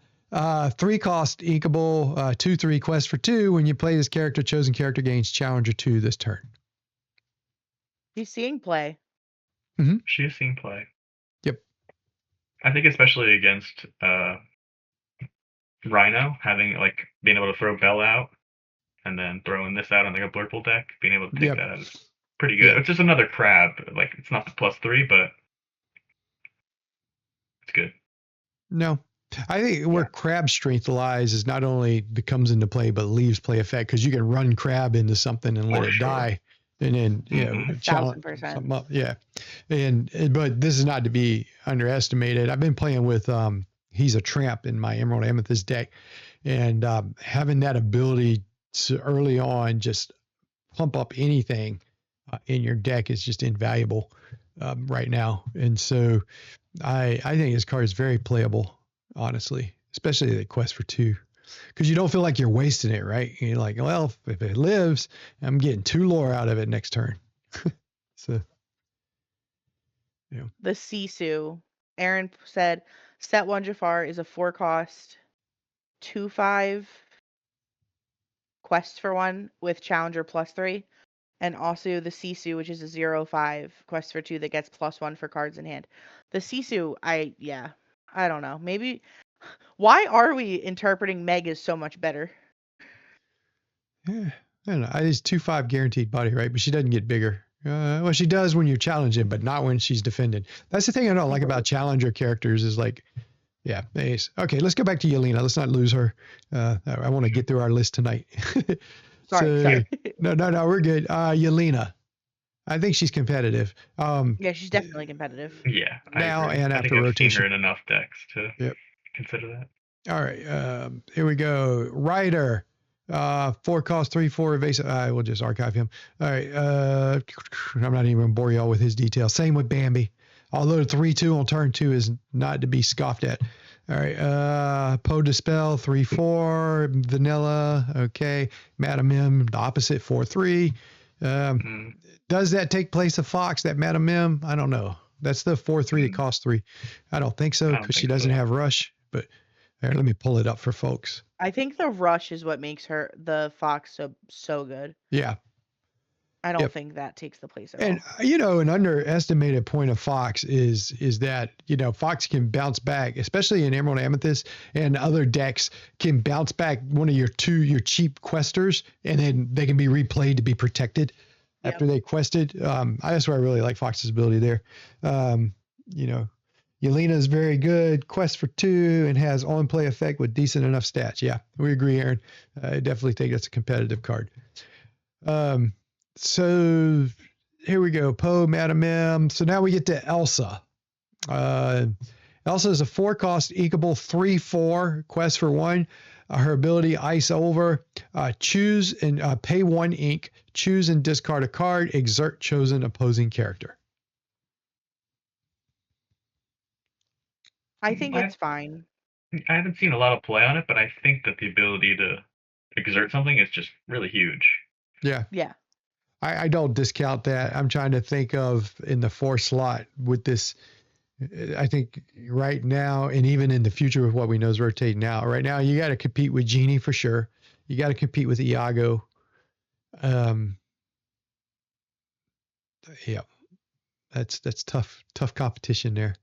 3 cost inkable, 2/3 quest for 2. When you play this character, chosen character gains Challenger 2 this turn. She's seeing play. Mm-hmm. She is seeing play. Yep. I think especially against Rhino, being able to throw Bell out and then throwing this out on like a Blurple deck, being able to take that out is pretty good. It's just another crab. Like, it's not the +3, but it's good. No. I think where crab strength lies is not only comes into play, but leaves play effect, because you can run crab into something and let it die, and then challenge something up. Yeah, but this is not to be underestimated. I've been playing with he's a tramp in my Emerald Amethyst deck, and having that ability to early on just pump up anything in your deck is just invaluable right now, and so I think his card is very playable. honestly, especially the quest for 2. Because you don't feel like you're wasting it, right? You're like, well, if it lives, I'm getting 2 lore out of it next turn. So, yeah. The Sisu. Aaron said, set 1 Jafar is a 4-cost, 2/5 quest for 1 with Challenger +3. And also the Sisu, which is a 0/5 quest for 2 that gets +1 for cards in hand. The Sisu, I don't know. Maybe why are we interpreting Meg as so much better? Yeah, I don't know. It's 2/5 guaranteed body, right? But she doesn't get bigger. Well, she does when you're challenging, but not when she's defending. That's the thing I don't like about challenger characters is like, yeah, ace. Okay, let's go back to Yelena. Let's not lose her. I want to get through our list tonight. Sorry. No, we're good. Yelena. I think she's competitive. Yeah, she's definitely competitive. Yeah, now I agree. and I after think I've rotation. seen her in enough decks to Yep. consider that. All right. Here we go. Ryder. 4 cost, 3/4 evasive. I will just archive him. All right. I'm not even going to bore y'all with his details. Same with Bambi. Although 3/2 on turn 2 is not to be scoffed at. All right. Poe Dispel, 3/4. Vanilla. Okay. Madam M, the opposite, 4/3. Does that take place of Fox, that Madam M? I don't know. That's the 4/3 that costs 3. I don't think so because she doesn't have Rush. But here, let me pull it up for folks. I think the Rush is what makes her the Fox so good. Yeah. I don't think that takes the place at all. And, an underestimated point of Fox is that, Fox can bounce back, especially in Emerald Amethyst and other decks can bounce back one of your cheap questers, and then they can be replayed to be protected after they quested. That's why I really like Fox's ability there. Yelena is very good. Quest for 2 and has on-play effect with decent enough stats. Yeah, we agree, Aaron. I definitely think that's a competitive card. So here we go. Poe, Madam M. So now we get to Elsa. Elsa is a 4-cost equable 3/4 quest for 1. Her ability Ice Over. Choose and pay 1 ink. Choose and discard a card. Exert chosen opposing character. I think it's fine. I haven't seen a lot of play on it, but I think that the ability to exert something is just really huge. Yeah. Yeah. I don't discount that. I'm trying to think of in the 4 slot with this. I think right now, and even in the future with what we know is rotating now, right now, you got to compete with Genie for sure. You got to compete with Iago. Yeah, that's tough competition there.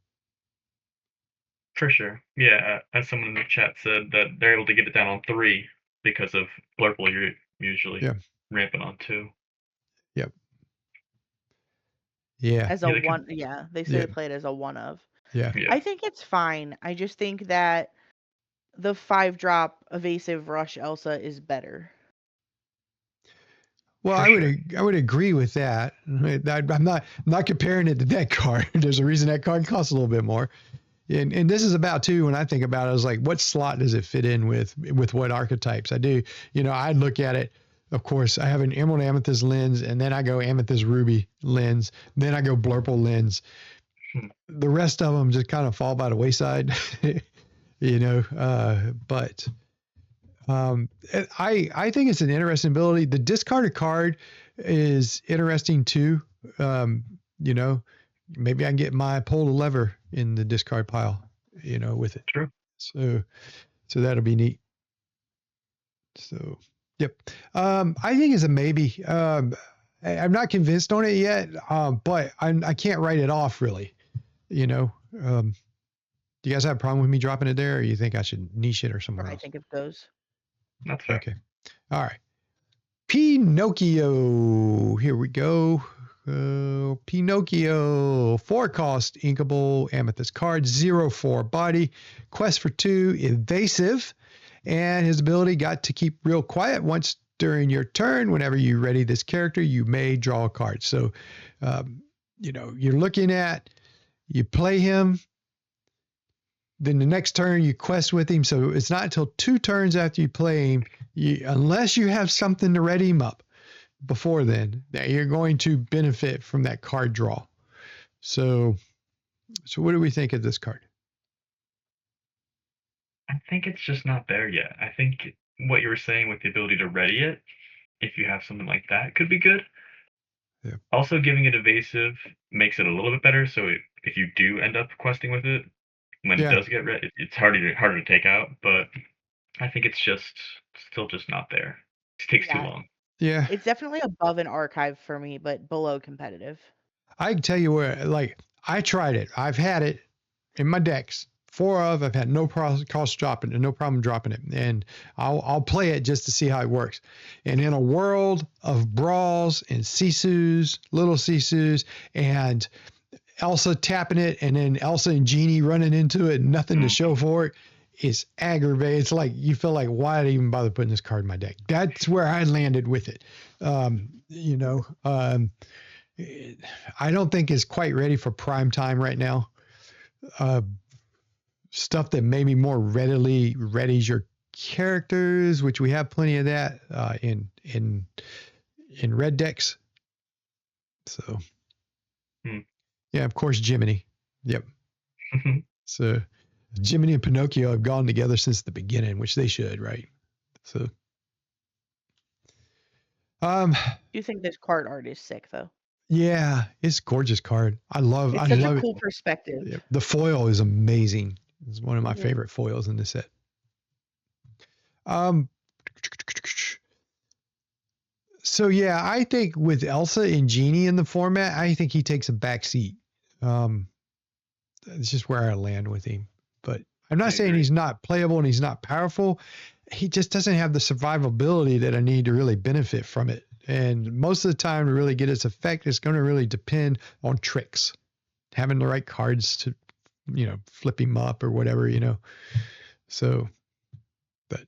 For sure. Yeah, as someone in the chat said, that they're able to get it down on 3 because of Blurple, you're usually ramping on 2. Yep. Yeah. As a 1, they say they play it as a 1 of. Yeah. I think it's fine. I just think that the 5-drop evasive Rush Elsa is better. Well, I would agree with that. I'm not comparing it to that card. There's a reason that card costs a little bit more. And this is about too, when I think about it, I was like, what slot does it fit in with what archetypes? I do, I look at it. Of course, I have an Emerald Amethyst lens, and then I go Amethyst Ruby lens, then I go Blurple lens. The rest of them just kind of fall by the wayside, but I think it's an interesting ability. The discarded card is interesting too. Maybe I can get my pull the lever in the discard pile, with it. True. So that'll be neat. So, yep. I think it's a maybe. I'm not convinced on it yet, but I can't write it off really. Do you guys have a problem with me dropping it there, or you think I should niche it or somewhere else? I think it goes. That's fair. Okay. All right. Pinocchio. Here we go. Pinocchio. 4-cost inkable amethyst card. 0/4 body. Quest for 2. Evasive. And his ability got to keep real quiet once during your turn. Whenever you ready this character, you may draw a card. So, you're looking at, you play him. Then the next turn you quest with him. So it's not until 2 turns after you play him, unless you have something to ready him up before then, that you're going to benefit from that card draw. So what do we think of this card? I think it's just not there yet. I think what you were saying with the ability to ready it, if you have something like that, could be good. Yeah. Also, giving it evasive makes it a little bit better. So if you do end up questing with it, when it Yeah. does get ready, it's harder to take out. But I think it's still just not there. It takes too Yeah, long. Yeah. it's definitely above an archive for me, but below competitive. I can tell you where, like, I tried it. I've had it in my decks. I've had no cost dropping it, no problem dropping it. And I'll play it just to see how it works. And in a world of brawls and Sisus, little Sisus, and Elsa tapping it, and then Elsa and Genie running into it, and nothing to show for it, is aggravating. It's like you feel like, why did I even bother putting this card in my deck? That's where I landed with it. You know, I don't think it's quite ready for prime time right now. Stuff that maybe more readily readies your characters, which we have plenty of that in red decks. So, yeah, of course, Jiminy. Yep. So, Jiminy and Pinocchio have gone together since the beginning, which they should, right? So, You think this card art is sick though? yeah, it's a gorgeous card. I It's love such a it. cool perspective. Yeah, the foil is amazing. It's one of my Mhm. favorite foils in this set. So yeah, I think with Elsa and Genie in the format, I think he takes a back seat. It's just where I land with him. But I'm not saying he's not playable and he's not powerful. He just doesn't have the survivability that I need to really benefit from it. And most of the time to really get its effect, it's going to really depend on tricks, having the right cards to, flip him up or whatever, So, but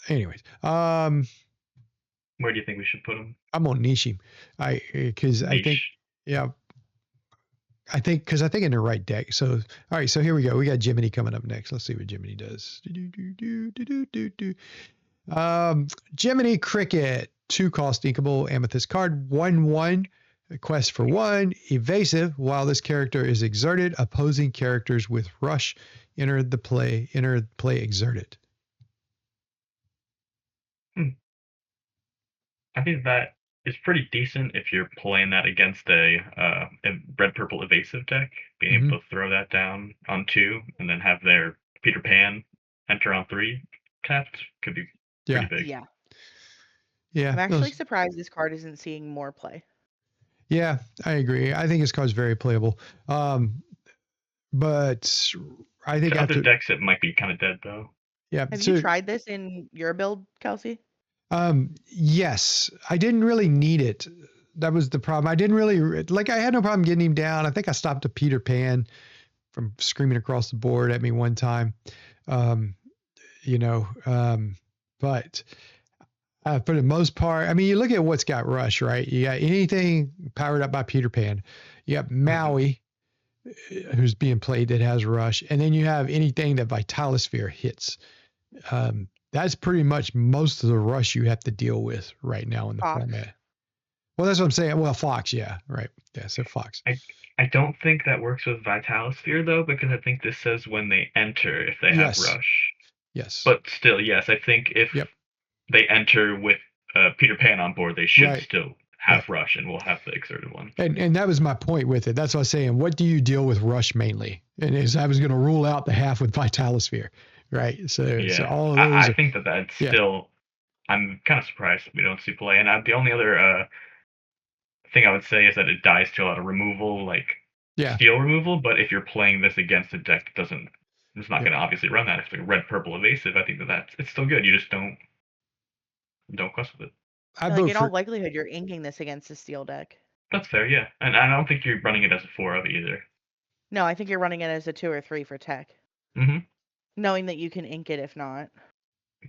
anyways, Where do you think we should put him? I'm on niche him. Because I think, yeah, I think in the right deck. So, all right, so here we go. We got Jiminy coming up next. Let's see what Jiminy does. Jiminy Cricket, 2-cost inkable Amethyst card, 1/1. Quest for 1, evasive. While this character is exerted, opposing characters with rush enter play exerted. I think that is pretty decent if you're playing that against a red-purple evasive deck. Being able to throw that down on 2 and then have their Peter Pan enter on 3 tapped could be pretty big. Yeah. Yeah. I'm actually surprised this card isn't seeing more play. Yeah, I agree. I think his card's very playable. But I think to after other decks it might be kind of dead though. Yeah. Have you tried this in your build, Kelsey? Yes, I didn't really need it. That was the problem. I didn't really I had no problem getting him down. I think I stopped a Peter Pan from screaming across the board at me one time. But for the most part, I mean, you look at what's got rush, right? You got anything powered up by Peter Pan. You got Maui, who's being played that has rush, and then you have anything that Vitalosphere hits. That's pretty much most of the rush you have to deal with right now in the format. Well, that's what I'm saying. Well, Fox, yeah, right. Yeah, so Fox. I don't think that works with Vitalosphere though, because I think this says when they enter if they have rush. Yes. But still, yes, I think if they enter with Peter Pan on board, they should still have rush, and we'll have the exerted one. And that was my point with it. That's what I was saying. What do you deal with rush mainly? And I was going to rule out the half with Vitalosphere, right? So all of those. I think that's still. I'm kind of surprised that we don't see play. And the only other thing I would say is that it dies to a lot of removal, steal removal. But if you're playing this against a deck that it's not going to obviously run that. If it's red-purple evasive, I think it's still good. You just don't quest with it. In all likelihood, you're inking this against a steel deck. That's fair, yeah. And I don't think you're running it as a 4 of either. No, I think you're running it as a 2 or 3 for tech. Mm-hmm. Knowing that you can ink it if not.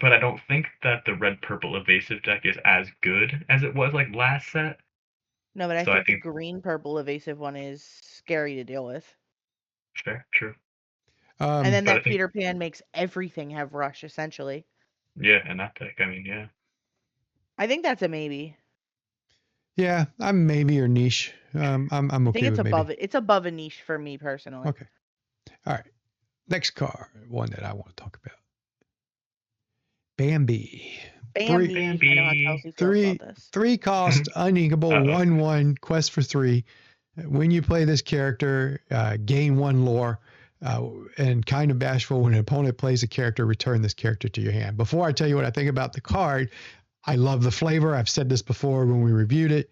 But I don't think that the red-purple evasive deck is as good as it was last set. No, but I think the green-purple evasive one is scary to deal with. Fair, true. And then that Peter Pan makes everything have rush, essentially. Yeah, and that deck, I mean, yeah. I think that's a maybe. Yeah, I'm maybe or niche. I'm okay with maybe. It's above a niche for me personally. Okay. All right. Next card, one that I want to talk about. Bambi. Bambi. I know how Kelsey feels about this. 3 cost, uninkable, 1/1, quest for 3. When you play this character, gain 1 lore, and kind of bashful, when an opponent plays a character, return this character to your hand. Before I tell you what I think about the card, I love the flavor. I've said this before when we reviewed it,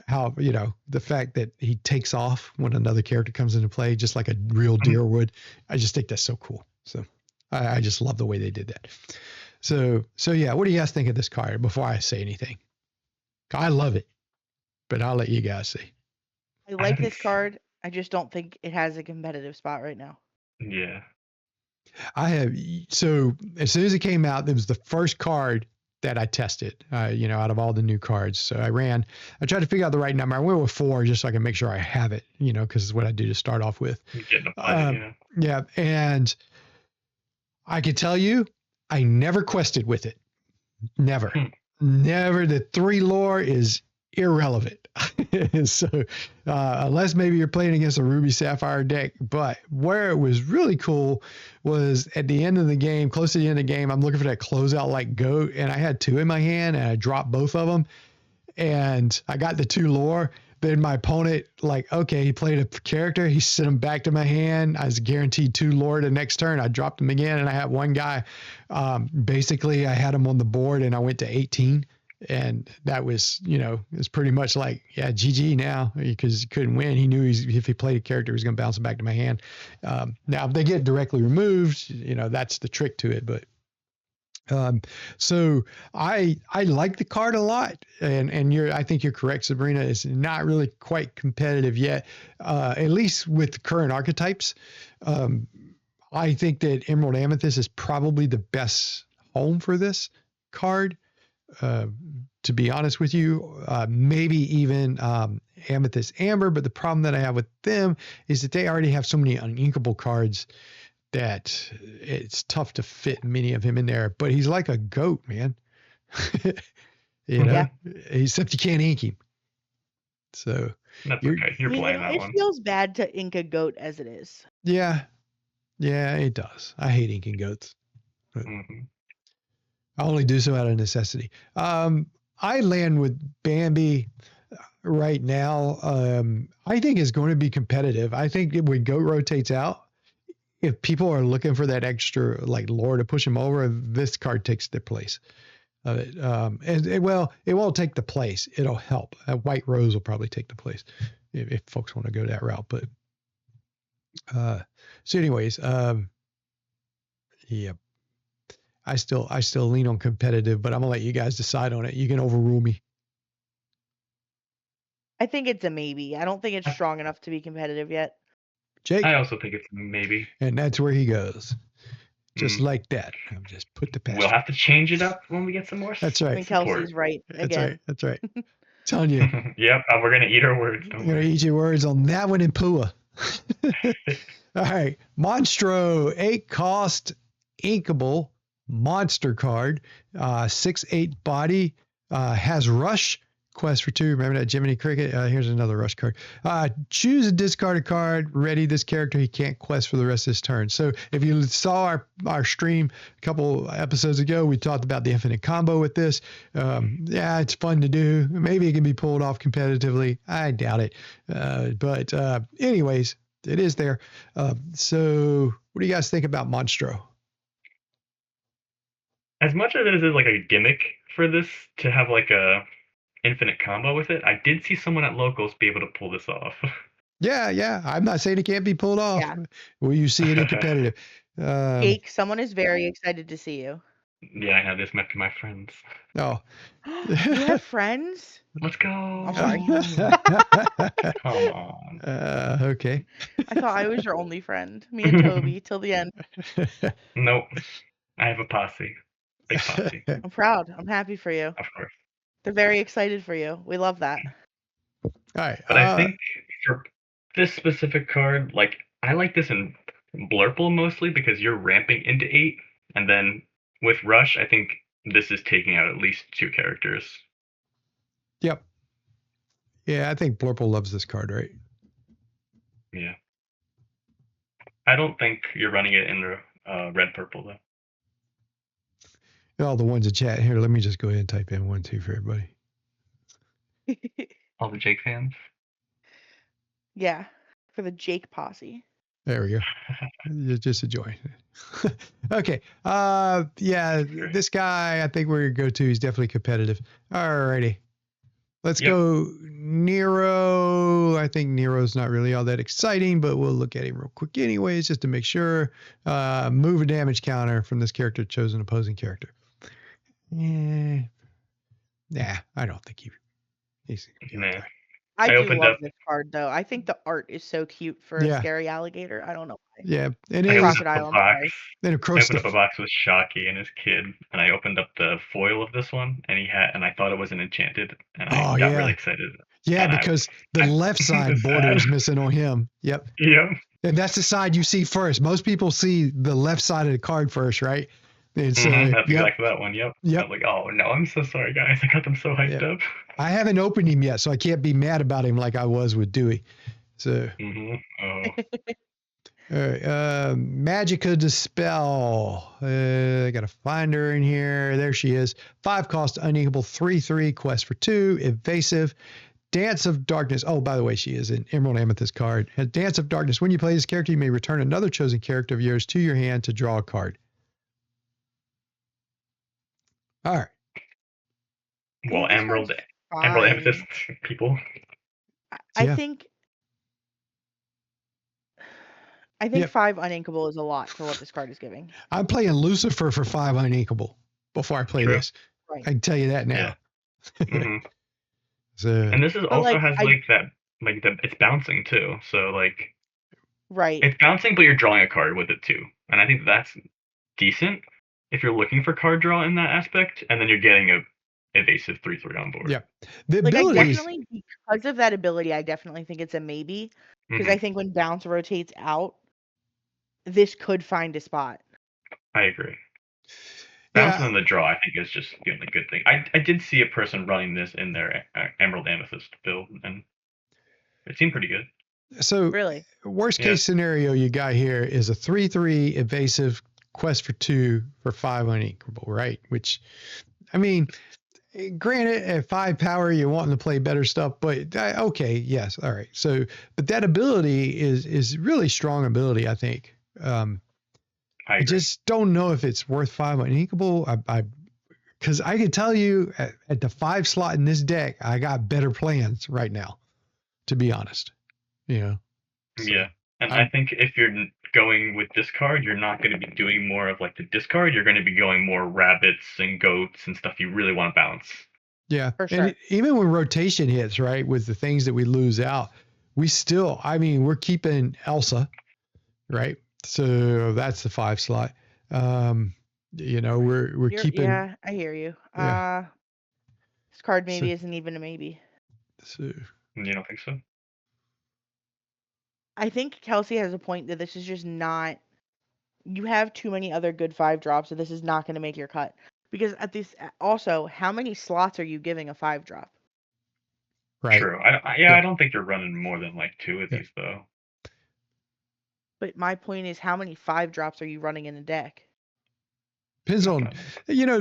how, the fact that he takes off when another character comes into play, just like a real deer would. I just think that's so cool. So I just love the way they did that. So yeah, what do you guys think of this card before I say anything? I love it, but I'll let you guys say. I like this card. I just don't think it has a competitive spot right now. Yeah. So as soon as it came out, it was the first card that I tested, out of all the new cards. So I tried to figure out the right number. I went with 4 just so I can make sure I have it, because it's what I do to start off with. Yeah. And I can tell you, I never quested with it. Never. Never. The 3 lore is irrelevant. So unless maybe you're playing against a Ruby Sapphire deck, but where it was really cool was at the end of the game, close to the end of the game, I'm looking for that closeout like goat, and I had 2 in my hand and I dropped both of them, and I got the 2 lore. Then my opponent, he played a character, he sent him back to my hand. I was guaranteed 2 lore the next turn. I dropped him again, and I had one guy. Basically, I had him on the board, and I went to 18. And that was, it's pretty much like, yeah, GG now, because he couldn't win. He knew if he played a character, he was going to bounce it back to my hand. Now, if they get directly removed, that's the trick to it. But so I like the card a lot, and I think you're correct, Sabrina. It's not really quite competitive yet, at least with the current archetypes. I think that Emerald Amethyst is probably the best home for this card. To be honest with you, maybe even Amethyst Amber, but the problem that I have with them is that they already have so many uninkable cards that it's tough to fit many of him in there. But he's like a goat, man. Except you can't ink him. So that's okay. You're playing that one. It feels bad to ink a goat as it is. Yeah, it does. I hate inking goats. I only do so out of necessity. I land with Bambi right now. I think it's going to be competitive. I think when Goat rotates out, if people are looking for that extra lore to push them over, this card takes their place. It won't take the place. It'll help. White Rose will probably take the place if folks want to go that route. But so anyways, yeah. I still lean on competitive, but I'm gonna let you guys decide on it. You can overrule me. I think it's a maybe. I don't think it's strong enough to be competitive yet. Jake? I also think it's a maybe. And that's where he goes. Just like that. I'll just put the past. We'll have to change it up when we get some more. That's right. I mean, Kelsey's right again. That's right. Telling you. Yep, we're gonna eat our words. We're gonna eat your words on that one in Pua. All right. Monstro, 8 cost, inkable monster card, 6/8 body, has rush, quest for 2. Remember that Jiminy Cricket? Here's another rush card. Choose a discarded card. Ready this character. He can't quest for the rest of his turn. So if you saw our stream a couple episodes ago, we talked about the infinite combo with this. Yeah, it's fun to do. Maybe it can be pulled off competitively. I doubt it. But anyways, it is there. So what do you guys think about Monstro? As much as it is like a gimmick for this to have like a infinite combo with it, I did see someone at locals be able to pull this off. Yeah. I'm not saying it can't be pulled off. Yeah. Will you see it in competitive? Jake, someone is very excited to see you. Yeah, I have this met to my friends. Oh. You have friends? Let's go. I'm sorry. Come on. Okay. I thought I was your only friend. Me and Toby till the end. Nope. I have a posse. Big posse. I'm proud. I'm happy for you. Of course. They're very excited for you. We love that. All right. But I think for this specific card, I like this in Blurple mostly because you're ramping into 8, and then with Rush, I think this is taking out at least 2 characters. Yep. Yeah, I think Blurple loves this card, right? Yeah. I don't think you're running it in the red-purple, though. all the ones in chat here. Let me just go ahead and type in 1, 2 for everybody. All the Jake fans. Yeah, for the Jake posse. There we go. Just enjoy. Okay. Yeah, this guy, I think we're gonna go to. He's definitely competitive. Alrighty. Let's go Nero. I think Nero's not really all that exciting, but we'll look at him real quick anyways, just to make sure. Move a damage counter from this character, chosen opposing character. Nah, I don't think he's gonna be able to. I do opened love up- this card though. I think the art is so cute for a scary alligator. I don't know why. Yeah, and I opened Crocodile, up a I'm box. sorry. then I across opened up a box with Shocky and his kid, and I opened up the foil of this one, and I thought it was an enchanted, and I got really excited. Yeah, and because the left side border is missing on him. Yep. Yep. And that's the side you see first. Most people see the left side of the card first, right? And so, that's exactly that one. Yep. Yep. I was like, oh no, I'm so sorry, guys. I got them so hyped up. I haven't opened him yet, so I can't be mad about him like I was with Dewey. So. Oh. All right. Magica Dispel. I got to find her in here. There she is. 5 cost, unequal, 3/3, quest for 2, evasive. Dance of Darkness. Oh, by the way, she is an Emerald Amethyst card. Dance of Darkness. When you play this character, you may return another chosen character of yours to your hand to draw a card. All right. Well, Emerald Amethyst people. I think 5 uninkable is a lot for what this card is giving. I'm playing Lucifer for 5 uninkable before I play this. Right. I can tell you that now. Yeah. So, and this is also has it's bouncing too. So like, right, it's bouncing, but you're drawing a card with it too, and I think that's decent if you're looking for card draw in that aspect, and then you're getting a evasive 3/3 on board. Yeah, the ability. I definitely, because of that ability, I definitely think it's a maybe. Because I think when bounce rotates out, this could find a spot. I agree. Bouncing on the draw, I think, is just the only good thing. I did see a person running this in their Emerald Amethyst build, and it seemed pretty good. So, really, worst case scenario you got here is a 3/3 evasive, quest for 2 for 5 unequal, right? Which, I mean, granted, at 5 power, you're wanting to play better stuff, but okay, yes, all right. So, but that ability is really strong ability, I think. I just don't know if it's worth 5 unequal. Because I can tell you at the 5 slot in this deck, I got better plans right now, to be honest. So, yeah, and I think if you're going with this card, you're not going to be doing more of like the discard. You're going to be going more rabbits and goats and stuff you really want to balance. Yeah, for sure. And even when rotation hits, right, with the things that we lose out, we still, we're keeping Elsa, right? So that's the 5 slot. We're keeping. Yeah, I hear you. Yeah. This card maybe isn't even a maybe. So you don't think so? I think Kelsey has a point that this is just not. You have too many other good 5 drops, so this is not going to make your cut. Because at this, also, how many slots are you giving a 5 drop? Right. True. I don't think you're running more than like 2 of these though. But my point is, how many 5 drops are you running in a deck? Depends on,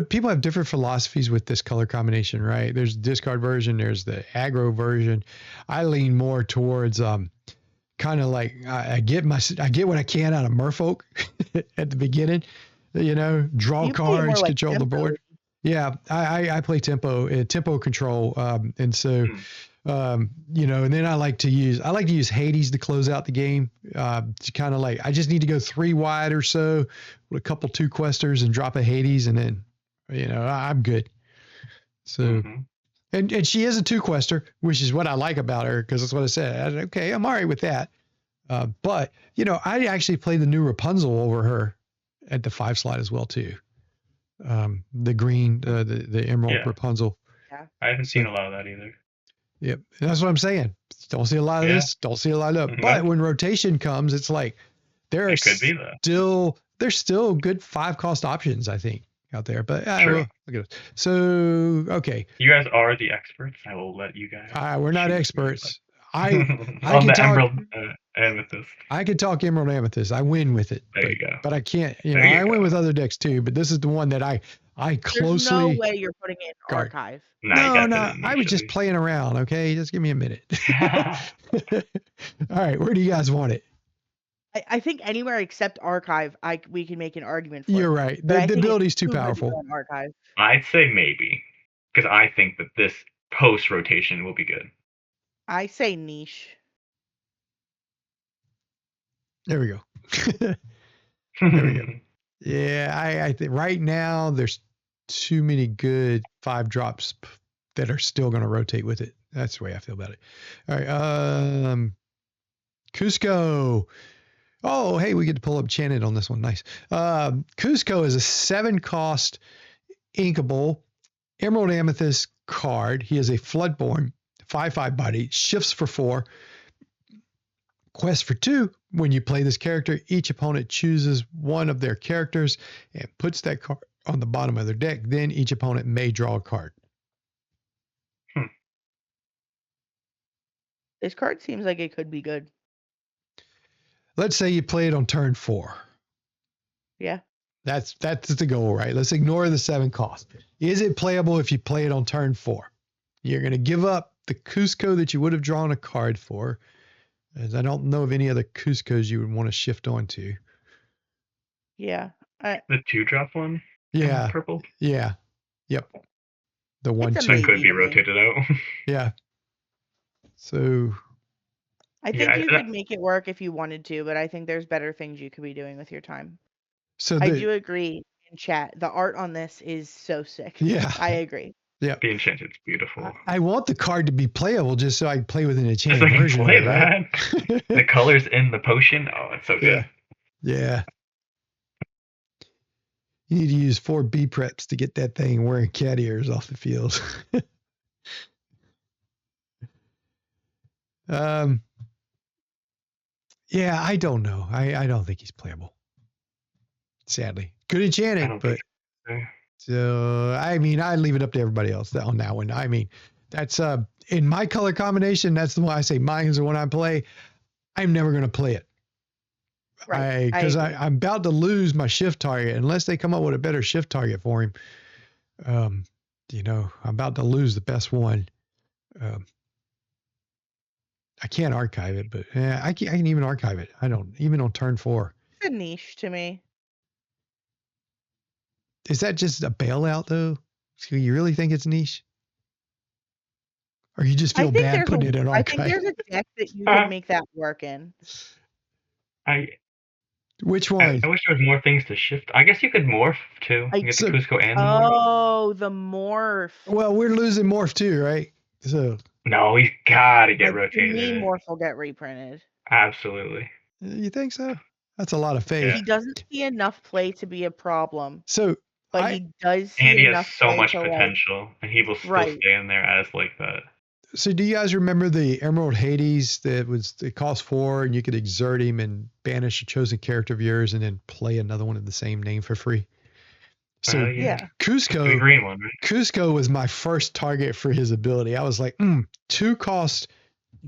people have different philosophies with this color combination, right? There's the discard version, there's the aggro version. I lean more towards kind of like I get what I can out of Merfolk at the beginning. Draw cards, control the board. Yeah, I play tempo control, and so. And then I like to use Hades to close out the game. To kind of like, I just need to go 3 wide or so with a couple 2 questers and drop a Hades, and then, I'm good. So, and she is a 2 quester, which is what I like about her, because that's what I said. Okay, I'm all right with that. But I actually play the new Rapunzel over her at the 5 slot as well too. The green, the Emerald Rapunzel. Yeah, I haven't seen a lot of that either. Yep. And that's what I'm saying. Don't see a lot of this. Don't see a lot of that. But when rotation comes, it's like there's still good 5 cost options, I think, out there. But look at it. So, okay. You guys are the experts. I will let you guys. We're not experts. I on can the talk. Emerald Amethyst. I could talk Emerald Amethyst. I win with it. There you go. But I can't, There you I win go. with other decks too, but this is the one that I There's no closely way you're putting it in guard. archive. Nah, you No, gotta put no, it in I was just initially. playing around. Okay, just give me a minute. All right, where do you guys want it? I think anywhere except archive, we can make an argument for. You're right. But I The think it's ability's too too good to powerful. go in archive. I'd say maybe, because I think that this post rotation will be good. I say niche. There we go. There we go. Yeah, I think right now there's too many good 5-drops that are still going to rotate with it. That's the way I feel about it. All right, Cusco. Oh, hey, we get to pull up Chanted on this one. Nice. Cusco is a 7-cost inkable Emerald Amethyst card. He is a Floodborn 5/5 body, shifts for 4, quest for 2. When you play this character, each opponent chooses one of their characters and puts that card on the bottom of their deck. Then each opponent may draw a card. This card seems like it could be good. Let's say you play it on turn 4. Yeah. That's the goal, right? Let's ignore the 7 cost. Is it playable if you play it on turn 4? You're going to give up the Cusco that you would have drawn a card for, as I don't know of any other Cuscos you would want to shift onto. Yeah. The 2-drop one? Yeah. Purple? Yeah. Yep. The 1 It's a 2. That could maybe be to me. rotated out. Yeah. So I think Yeah, you could make it work if you wanted to, but I think there's better things you could be doing with your time. I do agree in chat. The art on this is so sick. Yeah. I agree. Yeah. The Enchanted's beautiful. I want the card to be playable just so I can play with an Just enchanted so I can version of play it, right? that. The colors in the potion, oh, it's so good. Yeah. You need to use 4 B preps to get that thing wearing cat ears off the field. Yeah, I don't know. I don't think he's playable. Sadly. Good enchanted, but so I mean, I leave it up to everybody else on that one. I mean, that's in my color combination, that's the one I say mine's the one I play. I'm never going to play it. Right. Because I'm about to lose my shift target unless they come up with a better shift target for him. I'm about to lose the best one. I can't archive it, but I can even archive it. I don't, even on turn 4. It's a niche to me. Is that just a bailout though? So you really think it's niche? Or you just feel bad putting it in archive? I think there's a deck that you could make that work in. Which one? I wish there was more things to shift. I guess you could morph too. You get the Cusco and the morph. Oh, the morph. Well, we're losing morph too, right? So no, he's got to get rotated. To me, morph will get reprinted. Absolutely. You think so? That's a lot of faith. Yeah. He doesn't see enough play to be a problem. So, but he does see and he enough has so play much to potential, and he will still stay in there as like that. So, do you guys remember the Emerald Hades it cost 4, and you could exert him and banish a chosen character of yours, and then play another one of the same name for free? So, yeah. Cusco, the green one, right? Cusco was my first target for his ability. I was like, 2 cost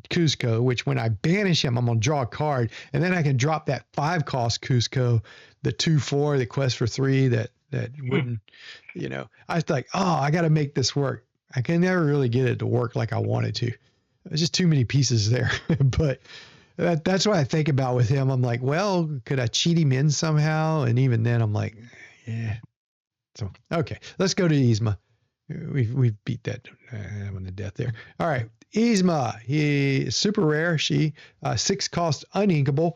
Cusco, which when I banish him, I'm gonna draw a card, and then I can drop that 5 cost Cusco, the 2/4, the quest for 3 that wouldn't, I was like, oh, I got to make this work. I can never really get it to work like I wanted to. There's just too many pieces there. But that's what I think about with him. I'm like, well, could I cheat him in somehow? And even then, I'm like, yeah. So okay, let's go to Yzma. We've beat that one to death there. All right, Yzma. He is super rare. She 6 cost uninkable.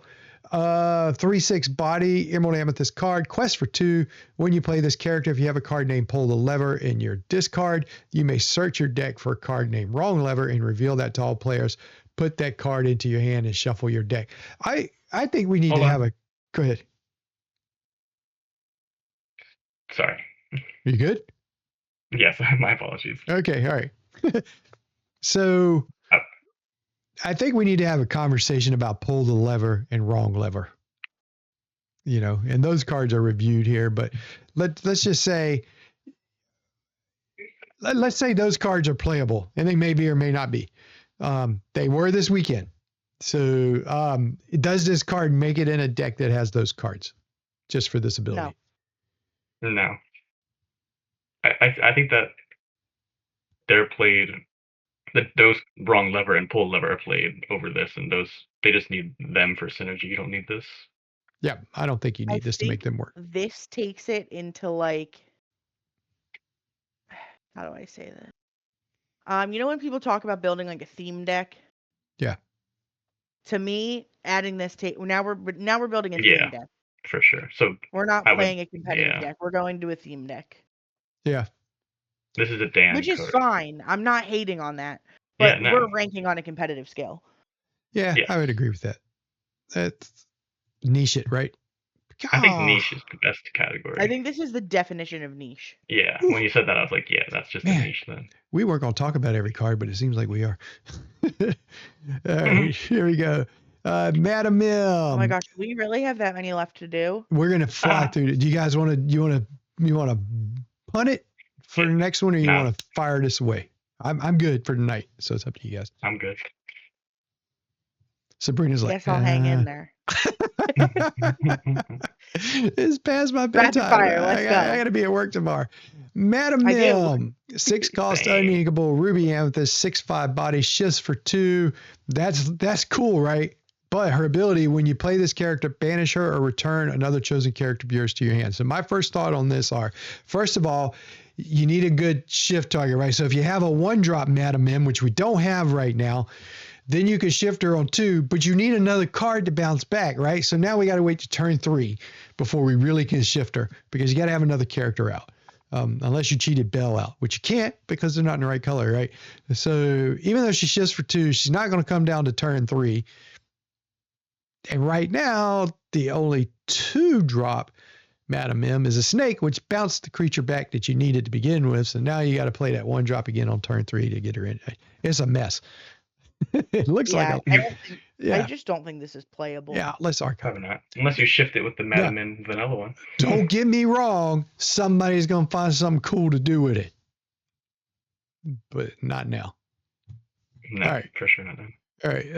3/6 body, Emerald Amethyst card, quest for 2. When you play this character, if you have a card named Pull the Lever in your discard, you may search your deck for a card named Wrong Lever and reveal that to all players. Put that card into your hand and shuffle your deck. I think we need to have a... Go ahead. Sorry. Are you good? Yes, my apologies. Okay, all right. So... I think we need to have a conversation about Pull the Lever and Wrong Lever. And those cards are reviewed here, but let's just say, let's say those cards are playable, and they may be or may not be. They were this weekend. So, does this card make it in a deck that has those cards, just for this ability? No. I think that they're played, that those wrong lever and pull lever are played over this, and those, they just need them for synergy. You don't need this. Yeah, I don't think you I need this to make think them work. this takes it into like, how do I say this? You know when people talk about building like a theme deck? Yeah. To me, adding this now we're building a Yeah, theme deck. for sure. So We're not I would, playing a competitive yeah. deck. We're going to a theme deck. Yeah. This is a Dan Which is code. fine. I'm not hating on that. Yeah, But no. we're ranking on a competitive scale. Yeah, Yes. I would agree with that. That's niche it, right? I think niche is the best category. I think this is the definition of niche. Yeah, when you said that, I was like, yeah, that's just a niche then. We weren't going to talk about every card, but it seems like we are. All right, here we go. Madam Mim. Oh my gosh, do we really have that many left to do? We're gonna fly through it. Do you guys want to? You want to punt it for the next one, or you want to fire this away? I'm good for tonight, so it's up to you guys. I'm good. Sabrina's like, Guess I'll hang in there. It's past my Rapid bedtime. fire, let's go. I gotta be at work tomorrow. Madam Mim, 6 cost uninkable, ruby amethyst, 6/5 body, shifts for 2. That's cool, right? But her ability, when you play this character, banish her or return another chosen character of yours to your hand. So my first thought on this are, first of all, you need a good shift target, right? So if you have a 1-drop Madam Mim, which we don't have right now, then you can shift her on 2, but you need another card to bounce back, right? So now we got to wait to turn 3 before we really can shift her, because you got to have another character out. Unless you cheated Belle out, which you can't because they're not in the right color, right? So even though she shifts for 2, she's not going to come down to turn 3. And right now, the only 2-drop Madam Mim is a snake, which bounced the creature back that you needed to begin with. So now you got to play that 1-drop again on turn 3 to get her in. It's a mess. It looks like I just don't think this is playable. Yeah, let's archive. Probably not. Unless you shift it with the Madam Mim vanilla one. Don't get me wrong. Somebody's going to find something cool to do with it. But not now. No, all right. For sure not now. All right.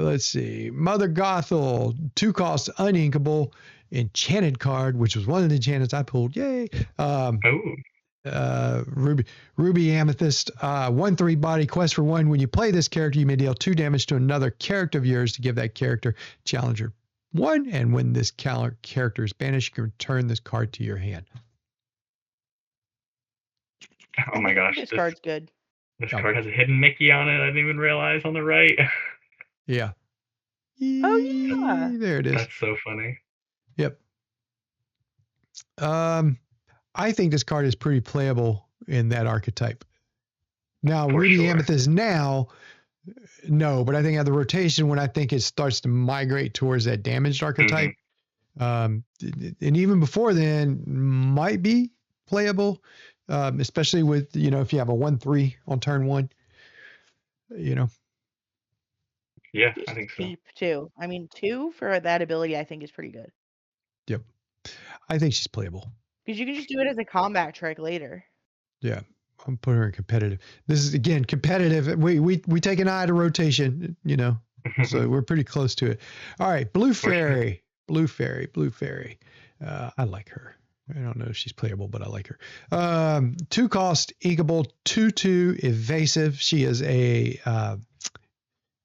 Let's see. Mother Gothel, 2 cost uninkable, enchanted card, which was one of the enchantments I pulled. Yay. Ruby Amethyst, 1/3 body, quest for 1. When you play this character, you may deal 2 damage to another character of yours to give that character challenger 1. And when this character is banished, you can return this card to your hand. Oh my gosh. This card's good. This card has a hidden Mickey on it. I didn't even realize on the right. Yeah. Oh yeah. There it is. That's so funny. Yep. I think this card is pretty playable in that archetype. Now, Ruby Amethyst now, no, but I think at the rotation, when I think it starts to migrate towards that damaged archetype, and even before then, might be playable, especially with, if you have a 1/3 on turn 1, Yeah, I think so. Deep too. I mean, 2 for that ability, I think is pretty good. Yep. I think she's playable. Because you can just do it as a combat trick later. Yeah. I'm putting her in competitive. This is, again, competitive. We take an eye to rotation, so we're pretty close to it. All right. Blue Fairy. Blue Fairy. I like her. I don't know if she's playable, but I like her. 2 cost, inkable, 2/2 evasive. She is a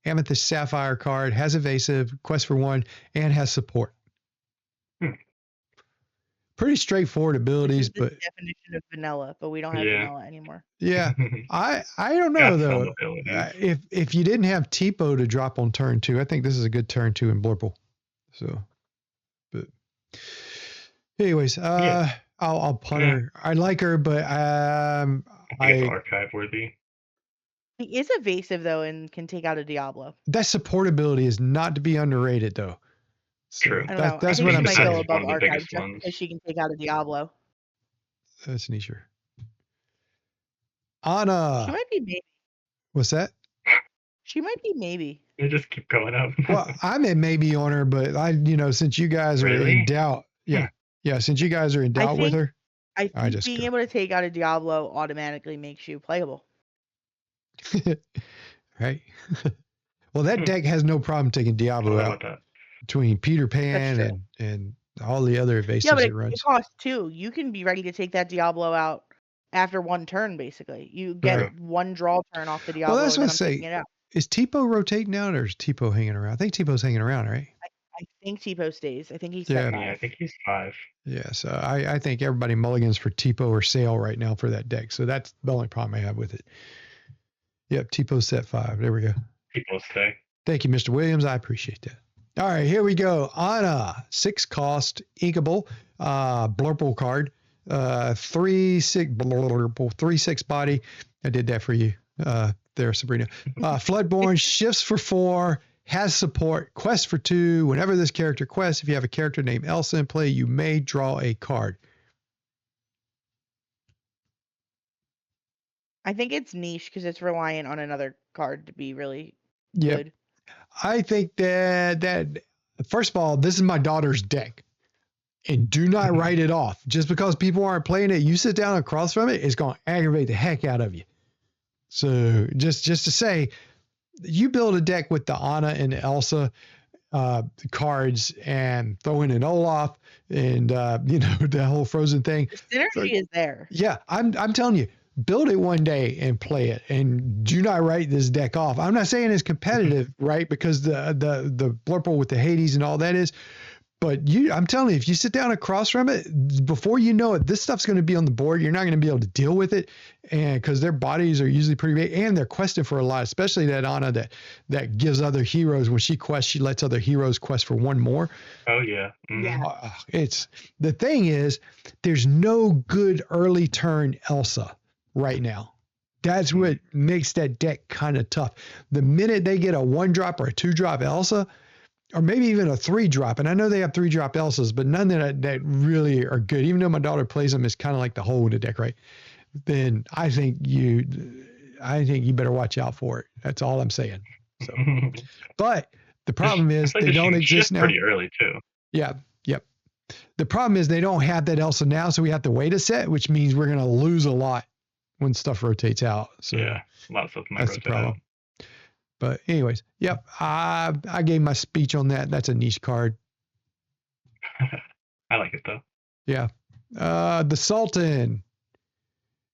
Amethyst Sapphire card, has evasive, quest for 1, and has support. Pretty straightforward abilities, this is but the definition of vanilla, but we don't have vanilla anymore. Yeah, I don't know though. If you didn't have Tipo to drop on turn 2, I think this is a good turn 2 in Blurple. So, but anyways, I'll punt her. I like her, but I think it's archive worthy. He is evasive though, and can take out a Diablo. That support ability is not to be underrated though. So True. I don't know. That's I think what she I'm might saying. go above One of the archive biggest just ones. because she can take out a Diablo. That's nicher. Anna. She might be maybe. What's that? She might be maybe. You just keep going up. Well, I'm at maybe on her, but since you guys are in doubt, since you guys are in doubt with her, I think being able to take out a Diablo automatically makes you playable. Right. Well, that deck has no problem taking I Diablo don't know out about that. between Peter That's Pan true. and all the other Yeah, evasives but it it runs. costs 2. You can be ready to take that Diablo out after 1 turn, basically. You get Right. 1 draw turn off the Well, Diablo, that's and what then I I'm taking say. it out. Is Tipo rotating out or is Tipo hanging around? I think Tipo's hanging around, right? I think Tipo stays. I think he's Yeah. set Yeah, I 5. think he's 5. Yeah. So I think everybody mulligans for Tipo or Sale right now for that deck. So that's the only problem I have with it. Yep. Tipo set 5. There we go. People stay. Thank you, Mr. Williams. I appreciate that. All right, here we go. Anna, 6 cost, inkable, blurple card, 3/6 blurple, 3/6 body. I did that for you, there, Sabrina. Floodborn shifts for 4, has support, quest for 2. Whenever this character quests, if you have a character named Elsa in play, you may draw a card. I think it's niche because it's reliant on another card to be really Yep. good. I think that first of all, this is my daughter's deck. And do not write it off. Just because people aren't playing it, you sit down across from it, it's going to aggravate the heck out of you. So just to say, you build a deck with the Anna and Elsa cards and throw in an Olaf and the whole Frozen thing. The synergy is there. Yeah, I'm telling you, build it one day and play it, and do not write this deck off. I'm not saying it's competitive, right? Because the Blurple with the Hades and all that is. But I'm telling you, if you sit down across from it, before you know it, this stuff's going to be on the board. You're not going to be able to deal with it, and because their bodies are usually pretty big, and they're questing for a lot. Especially that Anna that gives other heroes when she quests, she lets other heroes quest for 1 more. Oh yeah. Yeah. It's the thing is, there's no good early turn Elsa right now. That's what makes that deck kind of tough. The minute they get a 1-drop or a 2-drop Elsa, or maybe even a 3-drop. And I know they have 3-drop Elsas, but none that really are good. Even though my daughter plays them, it's kind of like the hole in the deck, right? Then I think you better watch out for it. That's all I'm saying. So, but the problem is they don't exist now. Pretty early too. Yeah. Yep. The problem is they don't have that Elsa now, so we have to wait a set, which means we're going to lose a lot when stuff rotates out. So yeah, a lot of stuff might that's rotate the problem. out. But anyways, yep, I gave my speech on that. That's a niche card. I like it though. Yeah. The Sultan.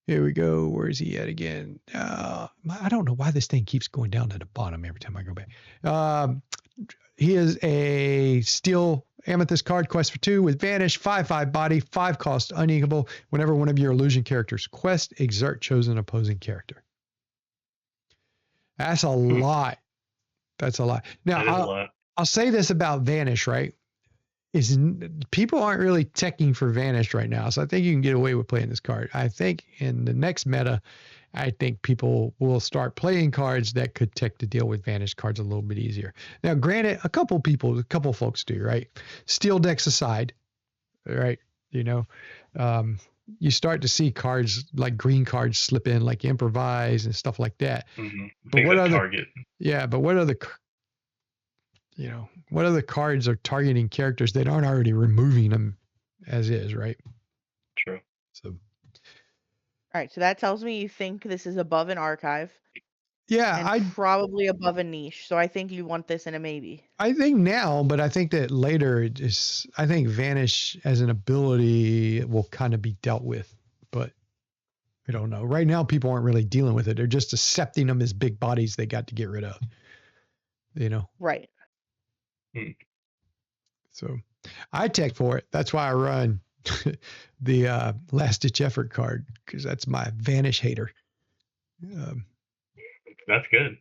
Here we go. Where is he at again? I don't know why this thing keeps going down to the bottom every time I go back. He is a steel Amethyst card, quest for 2 with Vanish, 5/5 body, 5 cost, unequal. Whenever one of your illusion characters quest, exert chosen opposing character. That's a lot. That's a lot. Now, I'll say this about Vanish, right? People aren't really teching for Vanish right now, so I think you can get away with playing this card. I think in the next meta, I think people will start playing cards that could tech to deal with Vanish cards a little bit easier. Now, granted, a couple folks do, right? Steel decks aside, right? You start to see cards like green cards slip in, like Improvise and stuff like that. Mm-hmm. But what other target? Yeah, but what other cards are targeting characters that aren't already removing them as is, right? True. So, all right, so that tells me you think this is above an archive. Yeah, and probably above a niche. So I think you want this in a maybe. I think now, but I think that later I think Vanish as an ability will kind of be dealt with, but I don't know. Right now, people aren't really dealing with it. They're just accepting them as big bodies they got to get rid of, Right. So I tech for it. That's why I run the last ditch effort card, because that's my Vanish hater. That's good.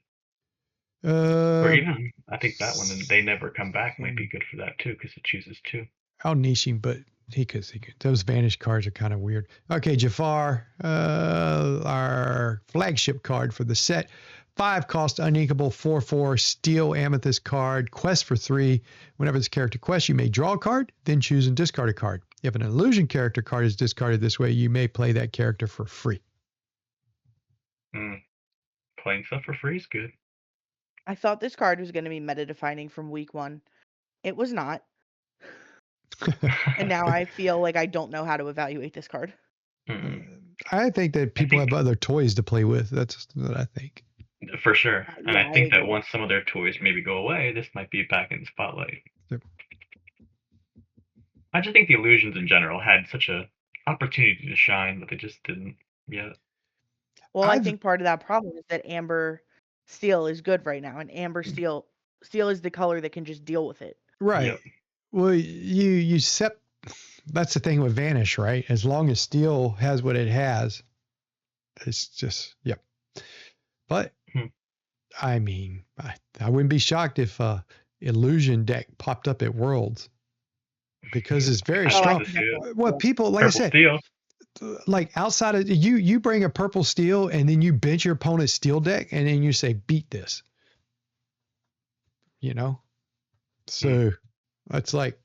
Or even I think that one, and they never come back, might be good for that too, because it chooses 2. I'll niche him, but he could. Those Vanish cards are kind of weird. Okay, Jafar, our flagship card for the set. 5 cost, unequal, 4/4 steel amethyst card. Quest for 3. Whenever this character quests, you may draw a card, then choose and discard a card. If an illusion character card is discarded this way, you may play that character for free. Playing stuff for free is good. I thought this card was going to be meta defining from week 1. It was not. And now I feel like I don't know how to evaluate this card. I think that people have other toys to play with. That's what I think. For sure. And Yeah, I I think that agree. once some of their toys maybe go away, this might be back in the spotlight. Yep. I just think the illusions in general had such a opportunity to shine, but they just didn't yet. Well, I I've think part of that problem is that amber steel is good right now, and amber steel is the color that can just deal with it. right. Yep. Well, you set. That's the thing with Vanish, right? As long as steel has what it has, it's just yep. But Hmm. I mean, I wouldn't be shocked if illusion deck popped up at Worlds because it's very I'd Oh, I love strong. to can see it. definitely Well, see people, like I Purple said, Steel. like outside of you bring a purple steel and then you bench your opponent's steel deck and then you say beat this, you know. So it's like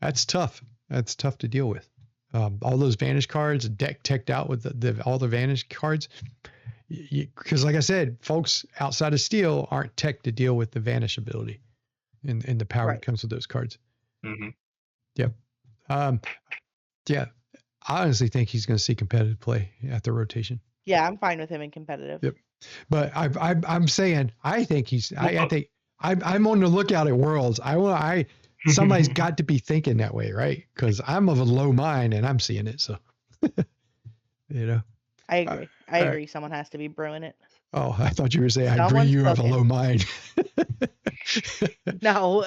that's tough. That's tough to deal with. All those Vanish cards, deck teched out with all the Vanish cards. Because, like I said, folks outside of Steel aren't tech to deal with the Vanish ability and the power that Right. comes with those cards. Mm-hmm. Yep. Yeah. I honestly think he's going to see competitive play at the rotation. Yeah, I'm fine with him in competitive. Yep. But I'm saying I think he's Well, I think I'm on the lookout at Worlds. Somebody's got to be thinking that way, right? Because I'm of a low mind and I'm seeing it. So, you know. I agree. I all right. agree. Someone has to be brewing it. Oh, I thought you were saying I agree Someone's you have a cooking. low mind. No.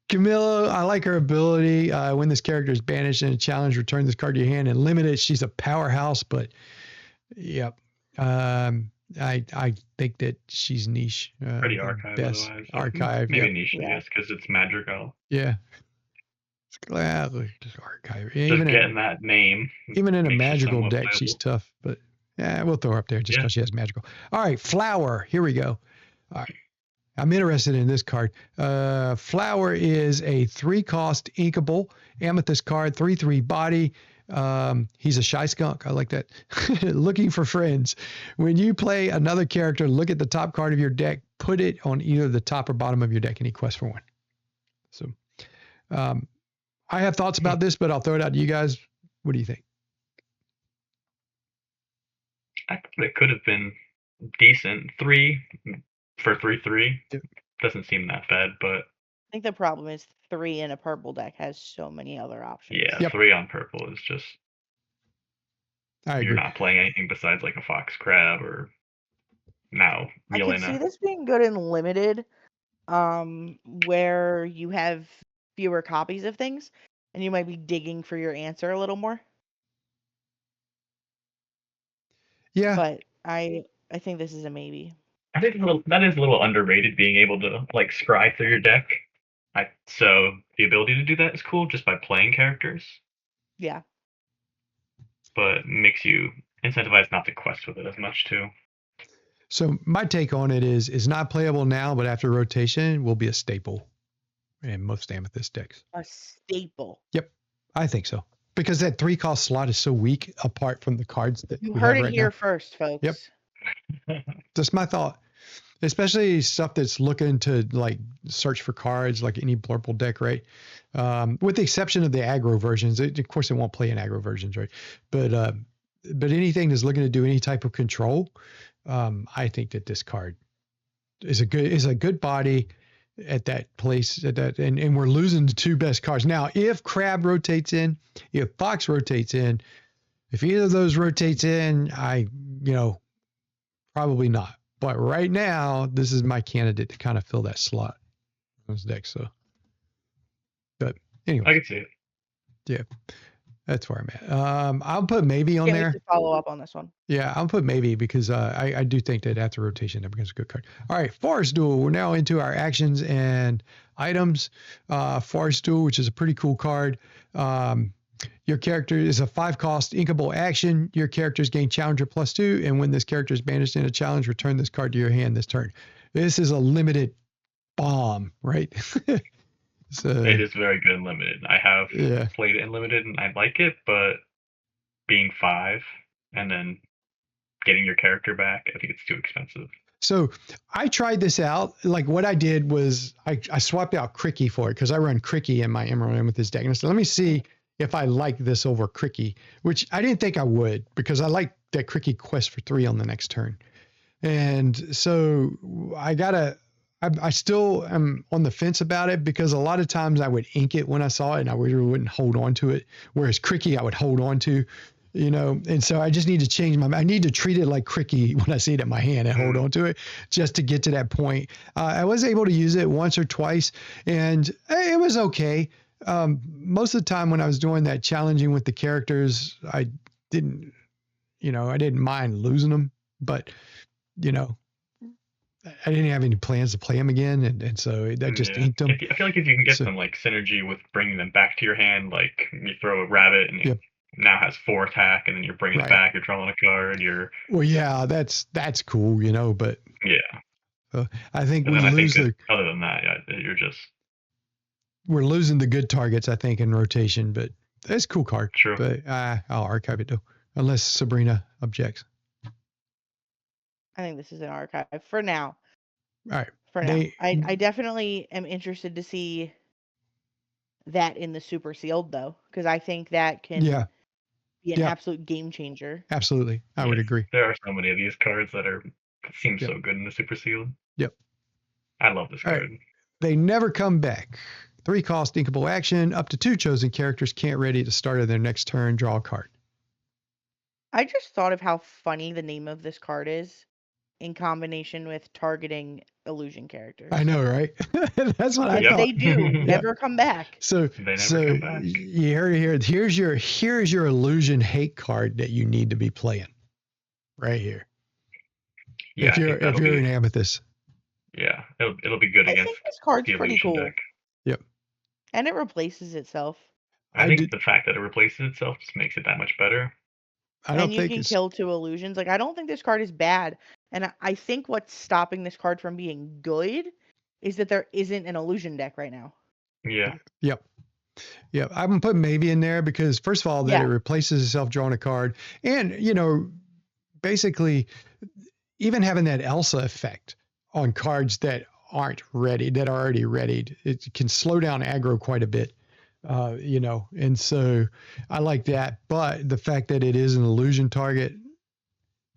Camilla, I like her ability. When this character is banished in a challenge, return this card to your hand and limit it. She's a powerhouse, but yep. I think that she's niche. pretty archive best otherwise. archive. Maybe Yep. niche, I Yeah. guess, because it's magical. Yeah. It's gladly just archive. Just getting that name. Even in a makes her magical somewhat deck, she's playable. tough. But yeah, we'll throw her up there just because she has magical. All right, Flower. Here we go. All right. I'm interested in this card. Flower is a 3-cost inkable Amethyst card, 3/3 body. He's a shy skunk. I like that. Looking for friends. When you play another character, look at the top card of your deck. Put it on either the top or bottom of your deck. Any quest for one. So, I have thoughts about this, but I'll throw it out to you guys. What do you think? I think it could have been decent. 3 for 3/3 Yep. doesn't seem that bad, but I think the problem is 3 in a purple deck has so many other options. yeah, Yep. 3 on purple is just I you're agree. not playing anything besides like a fox crab or now I could see Milena. this being good in limited, where you have fewer copies of things, and you might be digging for your answer a little more. Yeah. But I think this is a maybe. I think that is a little underrated, being able to like scry through your deck. So the ability to do that is cool just by playing characters, Yeah. but makes you incentivized not to quest with it as much too. So my take on it is not playable now, but after rotation will be a staple in most Amethyst decks. A staple. Yep, I think so. Because that 3-cost slot is so weak apart from the cards that You we heard have it right here now. first, folks. Yep. Just my thought. Especially stuff that's looking to like search for cards, like any purple deck, right? With the exception of the aggro versions. Of course, it won't play in aggro versions, right? But anything that's looking to do any type of control, I think that this card is a good body at that place and we're losing the 2 best cards. Now, if Crab rotates in, if Fox rotates in, if either of those rotates in, probably not. But right now, this is my candidate to kind of fill that slot on this deck. So, but anyway, I can see it. Yeah, that's where I'm at. I'll put maybe on Can't wait there. to follow up on this one. Yeah, I'll put maybe because I do think that after rotation that becomes a good card. All right, Forest Duel. We're now into our actions and items. Forest Duel, which is a pretty cool card. Your character is a 5-cost inkable action. Your characters gain Challenger +2, and when this character is banished in a challenge, return this card to your hand this turn. This is a limited bomb, right? So, it is very good in limited. I have played it in limited and I like it, but being 5 and then getting your character back, I think it's too expensive. So I tried this out. Like what I did was I swapped out Cricky for it because I run Cricky in my Emerald Amethyst deck. And I said, let me see if I like this over Cricky, which I didn't think I would because I like that Cricky quest for 3 on the next turn. And so I still am on the fence about it because a lot of times I would ink it when I saw it and I really wouldn't hold on to it. Whereas Cricky, I would hold on to, and so I just need to change I need to treat it like Cricky when I see it in my hand and hold on to it just to get to that point. I was able to use it once or twice and it was okay. Most of the time when I was doing that challenging with the characters, I didn't mind losing them, but I didn't have any plans to play them again, and so that just inked them. I feel like if you can get So, some like synergy with bringing them back to your hand, like you throw a rabbit and it Yep. now has 4 attack, and then you're bringing it back, you're drawing a card, well, yeah, that's cool, but yeah. I think And we then I lose think that other than that, you're just we're losing the good targets, I think, in rotation, but it's a cool card. true. But I'll archive it though, unless Sabrina objects. I think this is an archive for now. All right. For now, I definitely am interested to see that in the super sealed though, because I think that can be an absolute game changer. Absolutely, I would agree. There are so many of these cards that seem so good in the super sealed. Yep. I love this card. Right. They never come back. 3 cost inkable action. Up to 2 chosen characters can't ready at the start of their next turn draw a card. I just thought of how funny the name of this card is in combination with targeting illusion characters. I know, right? That's what I thought. They do never come back. So they never come back. Here's your illusion hate card that you need to be playing. Right here. Yeah, if you're an Amethyst. Yeah, it'll be good against. I think this card's pretty cool. Deck. Yep. And it replaces itself. I think the fact that it replaces itself just makes it that much better. And you can kill 2 illusions. Like, I don't think this card is bad. And I think what's stopping this card from being good is that there isn't an illusion deck right now. Yeah. Yep. Yeah, I'm gonna put maybe in there because first of all, that it replaces itself drawing a card, and basically, even having that Elsa effect on cards that aren't ready, that are already readied, it can slow down aggro quite a bit. And so I like that. But the fact that it is an illusion target,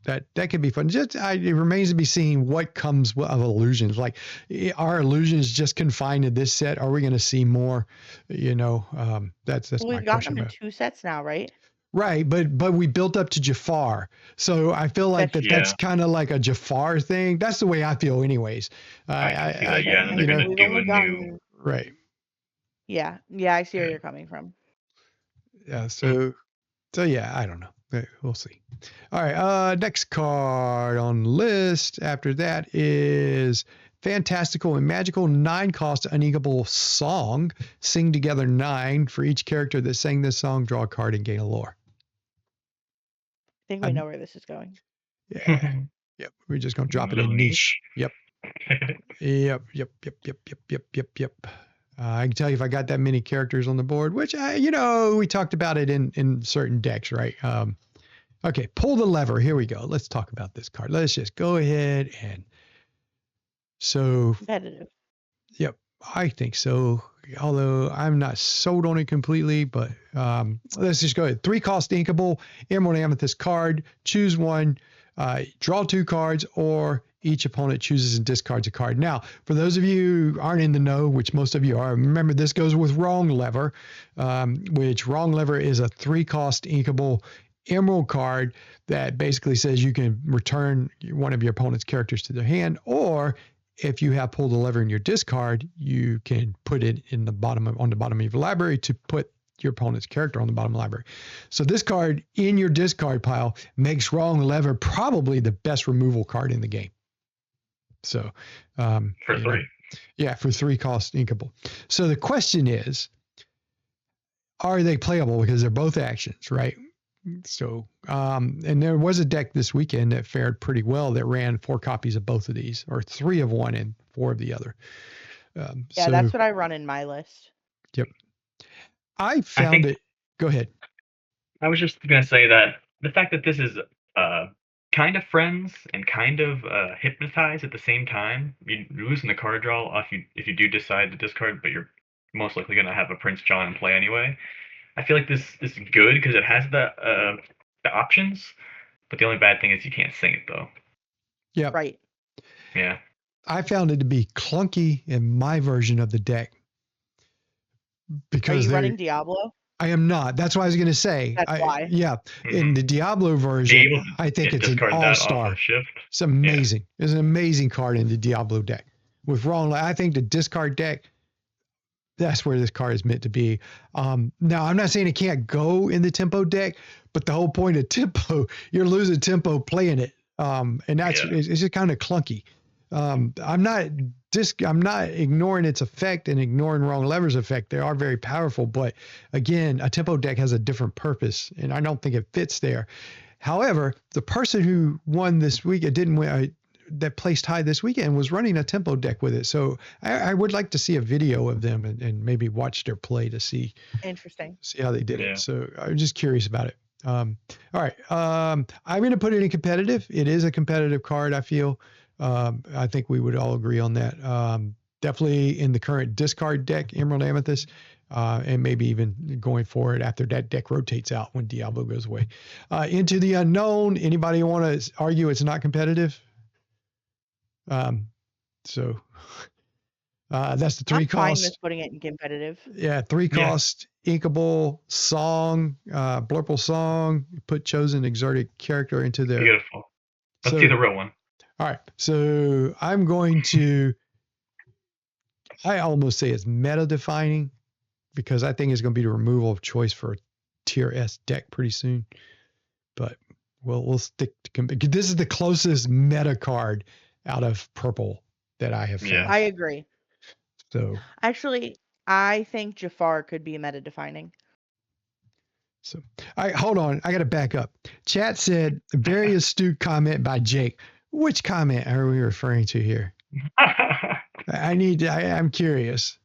that could be fun. It remains to be seen what comes of illusions. Like, are illusions just confined to this set? Are we going to see more? That's my we've got question. Them in 2 sets now, right? Right, but we built up to Jafar, so I feel like that's kind of like a Jafar thing. That's the way I feel, anyways. I see that. Yeah, and they're going to do a new. Right. Yeah, I see where you're coming from. Yeah, so yeah, I don't know. We'll see. All right, next card on the list after that is Fantastical and Magical 9 cost unequal song. Sing together 9 for each character that sang this song. Draw a card and gain a lore. I think we know where this is going. Yeah. Yep. We're just gonna drop it in niche. Yep. Yep. I can tell you if I got that many characters on the board, which we talked about it in certain decks, right? Okay, pull the lever. Here we go. Let's talk about this card. Let's just go ahead and competitive. Yep, I think so. Although I'm not sold on it completely, but let's just go ahead. 3 cost inkable, Emerald Amethyst card. Choose one, draw 2 cards, or each opponent chooses and discards a card. Now, for those of you who aren't in the know, which most of you are, remember this goes with Wrong Lever, which Wrong Lever is a 3 cost inkable Emerald card that basically says you can return one of your opponent's characters to their hand, or if you have pulled the lever in your discard, you can put it on the bottom of your library to put your opponent's character on the bottom of the library. So this card in your discard pile makes Wrong Lever probably the best removal card in the game. So for 3. Yeah, for 3 cost inkable. So the question is, are they playable? Because they're both actions, right? So, and there was a deck this weekend that fared pretty well that ran 4 copies of both of these, or 3 of one and 4 of the other. That's what I run in my list. Yep. I found it. Go ahead. I was just going to say that the fact that this is kind of friends and kind of hypnotize at the same time, you're losing the card draw if you do decide to discard, but you're most likely going to have a Prince John in play anyway. I feel like this is good because it has the options, but the only bad thing is you can't sing it though. Yeah. Right. Yeah. I found it to be clunky in my version of the deck Are because you running Diablo? I am not. That's what I was going to say. That's why. Yeah, in Mhm. the Diablo Being version, able I think to it's an discard that off all-star. of shift. It's amazing. It's an amazing card in the Diablo deck. With wrong, I think the discard deck, that's where this card is meant to be. Now, I'm not saying it can't go in the tempo deck, but the whole point of tempo, you're losing tempo playing it. And that's Yeah. it's just kind of clunky. I'm not ignoring its effect and ignoring wrong lever's effect. They are very powerful, but again, a tempo deck has a different purpose, and I don't think it fits there. However, the person who won this week, it didn't win. That placed high this weekend was running a tempo deck with it. So I would like to see a video of them and maybe watch their play to see Interesting. how they did Yeah. it. So I'm just curious about it. All right. I'm going to put it in competitive. It is a competitive card, I feel. I think we would all agree on that. Definitely in the current discard deck, Emerald Amethyst, and maybe even going forward after that deck rotates out when Diablo goes away. Into the unknown. Anybody want to argue it's not competitive? So that's the 3 I'm fine cost. with putting it in competitive. Yeah, 3 Yeah. cost, inkable, song, blurple song, put chosen exotic character into there. Beautiful. Let's So, see the real one. all right. So I'm going to, I almost say it's meta defining because I think it's going to be the removal of choice for a tier S deck pretty soon. But we'll stick to, this is the closest meta card out of purple that I have found. Yeah. I agree. So, Actually, I think Jafar could be meta defining. all right, hold on. I got to back up. Chat said, very astute comment by Jake. Which comment are we referring to here? I'm curious.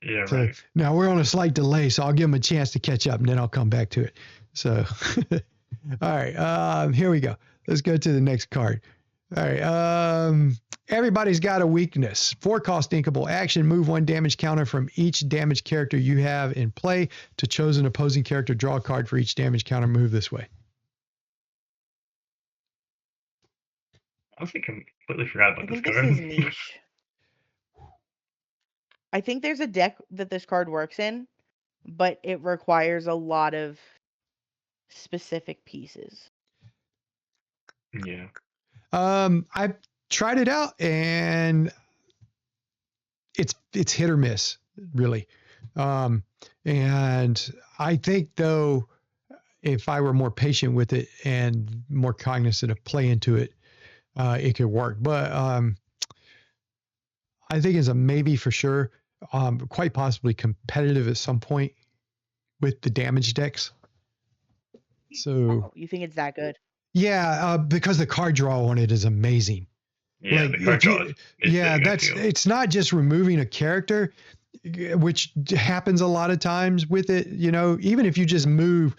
Yeah, So right. now we're on a slight delay, so I'll give him a chance to catch up and then I'll come back to it. So, all right, here we go. Let's go to the next card. All right, everybody's got a weakness. 4 cost inkable action. Move 1 damage counter from each damage character you have in play to chosen opposing character. Draw a card for each damage counter. Move this way. I honestly completely forgot I about this think this card. is niche. I think there's a deck that this card works in, but it requires a lot of specific pieces. Yeah. I've tried it out and it's hit or miss, really. And I think though, if I were more patient with it and more cognizant of play into it, it could work. But I think it's a maybe for sure. Quite possibly competitive at some point with the damage decks. So You think it's that good? yeah, because the card draw on it is amazing. Yeah, Like, the card if you- draw is yeah, big, I that's feel. it's not just removing a character, which happens a lot of times with it. You know, even if you just move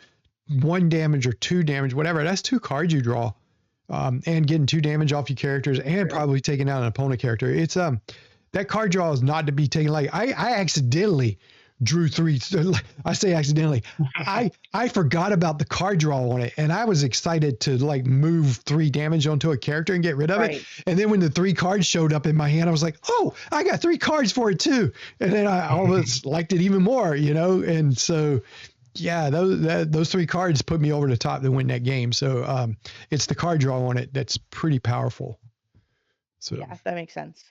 1 damage or 2 damage, whatever, that's 2 cards you draw, and getting 2 damage off your characters and probably taking out an opponent character. It's that card draw is not to be taken like I accidentally drew 3. I say accidentally. I forgot about the card draw on it, and I was excited to like move 3 damage onto a character and get rid of it. And then when the 3 cards showed up in my hand, I was like, oh, I got 3 cards for it too. And then I almost liked it even more, you know. And so, yeah, those 3 cards put me over the top to win that game. So it's the card draw on it that's pretty powerful. So Yeah, that makes sense.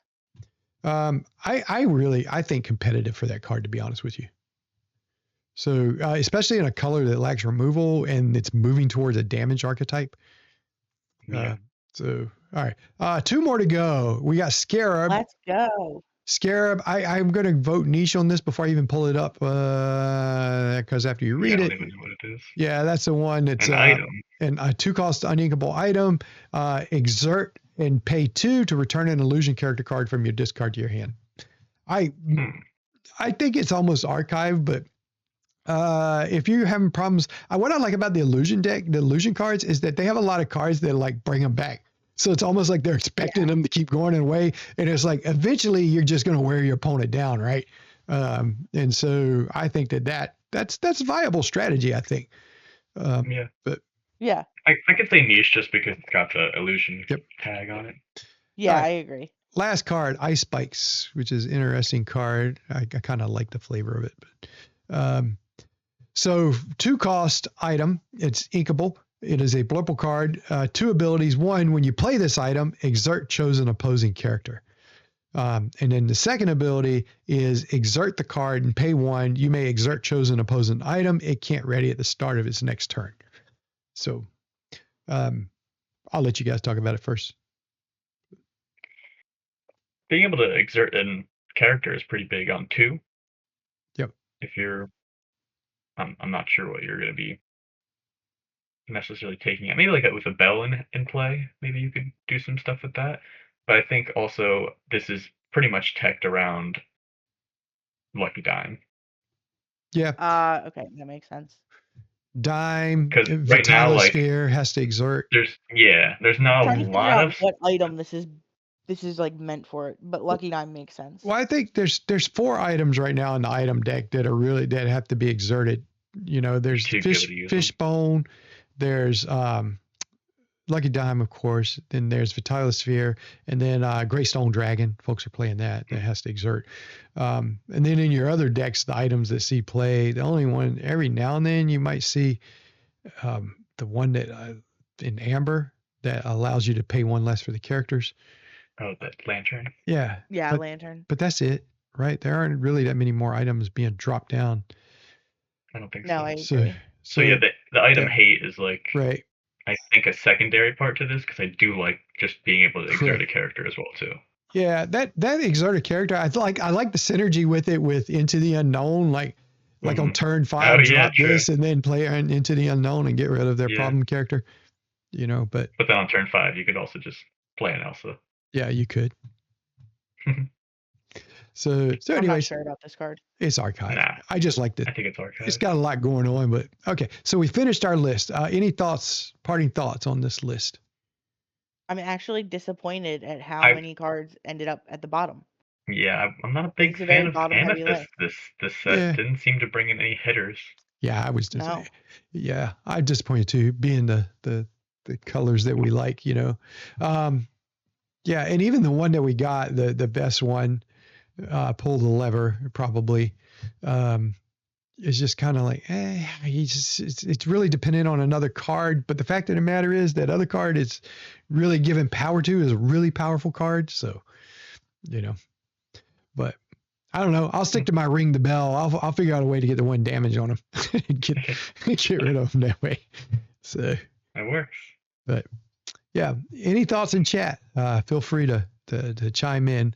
I think competitive for that card, to be honest with you. So especially in a color that lacks removal and it's moving towards a damage archetype. Yeah. So all right, 2 more to go. We got Scarab. Let's go. Scarab. I'm going to vote niche on this before I even pull it up, because after you read I it, don't even know what it is. yeah, that's the one that's An item. and a 2 cost uninkable item. Exert and pay 2 to return an illusion character card from your discard to your hand. I think it's almost archived, but if you're having problems, what I like about the illusion deck, the illusion cards, is that they have a lot of cards that like bring them back. So it's almost like they're expecting them to keep going away, and it's like eventually you're just going to wear your opponent down, right? And so I think that that's a viable strategy, I think. Yeah. But Yeah. I could say niche just because it's got the illusion Yep. tag on it. Yeah, Alright. I agree. Last card, Ice Spikes, which is an interesting card. I kind of like the flavor of it. But, so 2 cost item, it's inkable. It is a blurple card. 2 abilities. 1, when you play this item, exert chosen opposing character. And then the second ability is exert the card and pay 1. You may exert chosen opposing item. It can't ready at the start of its next turn. So I'll let you guys talk about it first. Being able to exert a character is pretty big on 2. Yep. If you're, I'm not sure what you're going to be necessarily taking it. Maybe like with a bell in play, maybe you could do some stuff with that. But I think also this is pretty much teched around Lucky Dime. Yeah. Okay, that makes sense. Dime, 'Cause right now, like, Vitasphere has to exert. There's not a Trying to figure lot out of what item this is like meant for, but Lucky Dime makes sense. Well, I think there's 4 items right now in the item deck that are really that have to be exerted. You know, there's to be able to use them. Fishbone, there's Lucky Dime, of course. Then there's Vitasphere, and then Greystone Dragon. Folks are playing that. That has to exert. And then in your other decks, the items that see play, the only one every now and then you might see the one that in Amber that allows you to pay 1 less for the characters. Oh, that lantern. Yeah. Yeah, Lantern. But that's it, right? There aren't really that many more items being dropped down. I don't think No, so. I So, agree. So yeah, the item yeah. hate is like Right. I think a secondary part to this because I do like just being able to exert Correct. a character as well too. Yeah, that exerted character, I like the synergy with it with Into the Unknown, like on turn 5, Oh, yeah, drop true. this and then play Into the Unknown and get rid of their Yeah. problem character. You know, but then on turn 5, you could also just play an Elsa. yeah, you could. So I'm not anyways, sure about this card. it's archived. Nah. I just like I it. think it's archived. It's got a lot going on, but okay. So we finished our list. Any parting thoughts on this list? I'm actually disappointed at how I- many cards ended up at the bottom. Yeah, I'm not a big It's a very fan of bottom-heavy Amethyst. This set Yeah. didn't seem to bring in any hitters. Yeah, I was No. yeah, I'm disappointed too, being the colors that we like, you know. Yeah, and even the one that we got, the best one, pull the lever probably, is just kind of like, it's really dependent on another card. But the fact of the matter is that other card is really given power to is a really powerful card. So, you know, but I don't know. I'll stick to my ring the bell. I'll figure out a way to get the 1 damage on him and get rid of him that way. So It works. but yeah, any thoughts in chat? Feel free to chime in.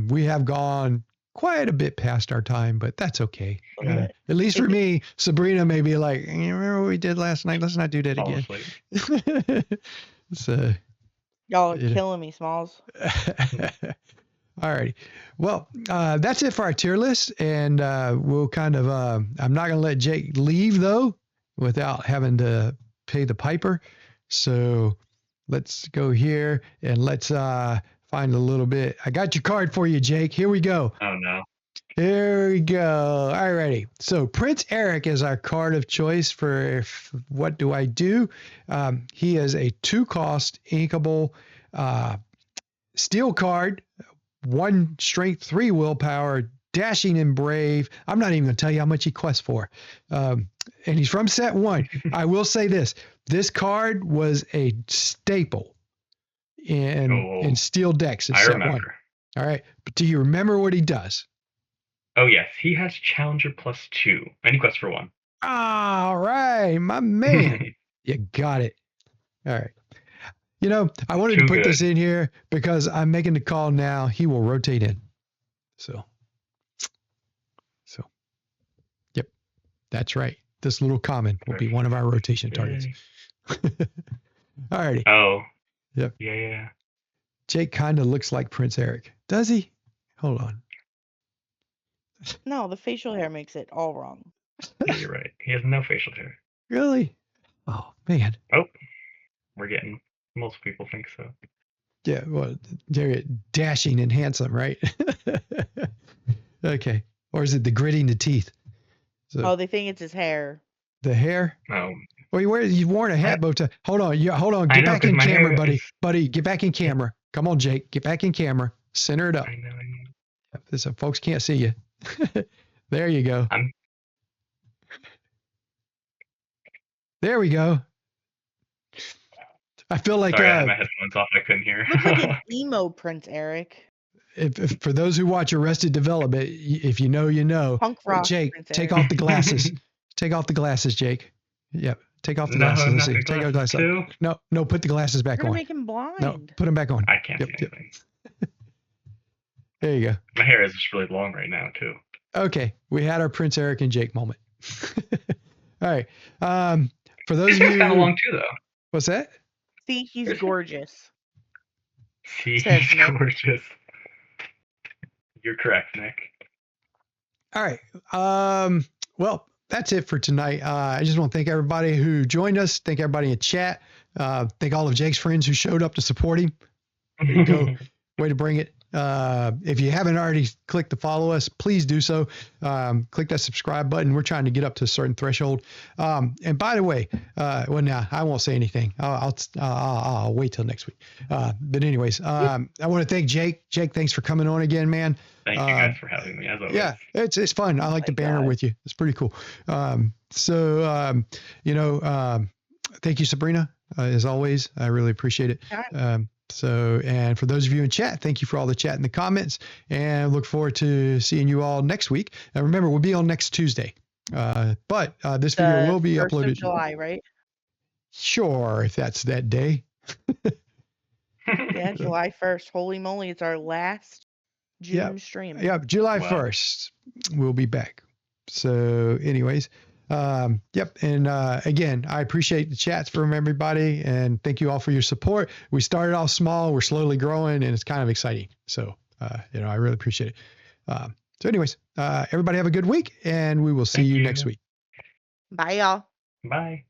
We have gone quite a bit past our time, but that's okay. Yeah. At least for me, Sabrina may be like, you remember what we did last night? Let's not do that Fall again. asleep. So, Y'all are Yeah. killing me, Smalls. all righty. Well, that's it for our tier list. And we'll kind of, I'm not going to let Jake leave though, without having to pay the piper. So let's go here and let's find a little bit. I got your card for you, Jake. Here we go. Oh no. There we go. All righty. So Prince Eric is our card of choice for what do I do? He is a 2-cost inkable steel card, 1 strength, 3 willpower, dashing and brave. I'm not even going to tell you how much he quests for. And he's from set 1. I will say this. This card was a staple in steel decks in I set remember. 1. All right. But do you remember what he does? Oh yes, he has Challenger +2. Any quest for 1. All right, my man. You got it. All right. You know, I wanted to put this in here because I'm making the call now. He will rotate in. So, yep, that's right. This little common will be one of our rotation targets. All righty. Oh. Yep. Yeah. Jake kind of looks like Prince Eric. Does he? Hold on. No, the facial hair makes it all wrong. Yeah, you're right. He has no facial hair. Really? Oh, man. Oh. We're getting most people think so. Yeah, well, they're dashing and handsome, right? Okay. Or is it the gritting the teeth? So Oh, they think it's his hair. the hair. Oh, Well, you've worn a hat bow tie. Hold on. Hold on. I Get know, back 'cause in my camera, hair buddy. is- Buddy, get back in camera. Come on, Jake. Get back in camera. Center it up. I know. So folks can't see you. There you go. I'm There we go. I feel like sorry, I had my headphones off. I couldn't hear. Looks like an emo Prince Eric. if for those who watch Arrested Development, if you know, you know. Punk rock Jake, Prince take Eric. off the glasses. Take off the glasses, Jake. Yep. Take off the No, glasses. Let's not see. the Take off the glasses glasses. too. No, put the glasses back You're gonna on. make him blind. No, put them back on. I can't Yep, see yep. anything. There you go. My hair is just really long right now too. Okay, we had our Prince Eric and Jake moment. All right. For those His of hair's you, kind of long too, though. what's that? See, he's Here's- gorgeous. See, Says he's Nick. gorgeous. You're correct, Nick. All right. Well, that's it for tonight. I just want to thank everybody who joined us. Thank everybody in chat. Thank all of Jake's friends who showed up to support him. There you go. Way to bring it. If you haven't already clicked to follow us, please do so. Click that subscribe button. We're trying to get up to a certain threshold. And by the way, well, now I won't say anything. I'll wait till next week. But anyways, I want to thank Jake. Jake, thanks for coming on again, man. Thank you guys for having me, as always. Yeah, it's fun. I like to banter with you. It's pretty cool. Thank you, Sabrina, as always. I really appreciate it. And for those of you in chat, thank you for all the chat and the comments, and look forward to seeing you all next week. And remember, we'll be on next Tuesday. But this video will be 1st uploaded. of July, right? Sure, if that's that day. Yeah, July 1st. Holy moly, it's our last June stream. Yeah, July Wow. 1st, we'll be back. So anyways, yep. And again, I appreciate the chats from everybody, and thank you all for your support. We started off small, we're slowly growing, and it's kind of exciting. So, I really appreciate it. So anyways, everybody have a good week, and we will see Thank you you. next week. Bye, y'all. Bye.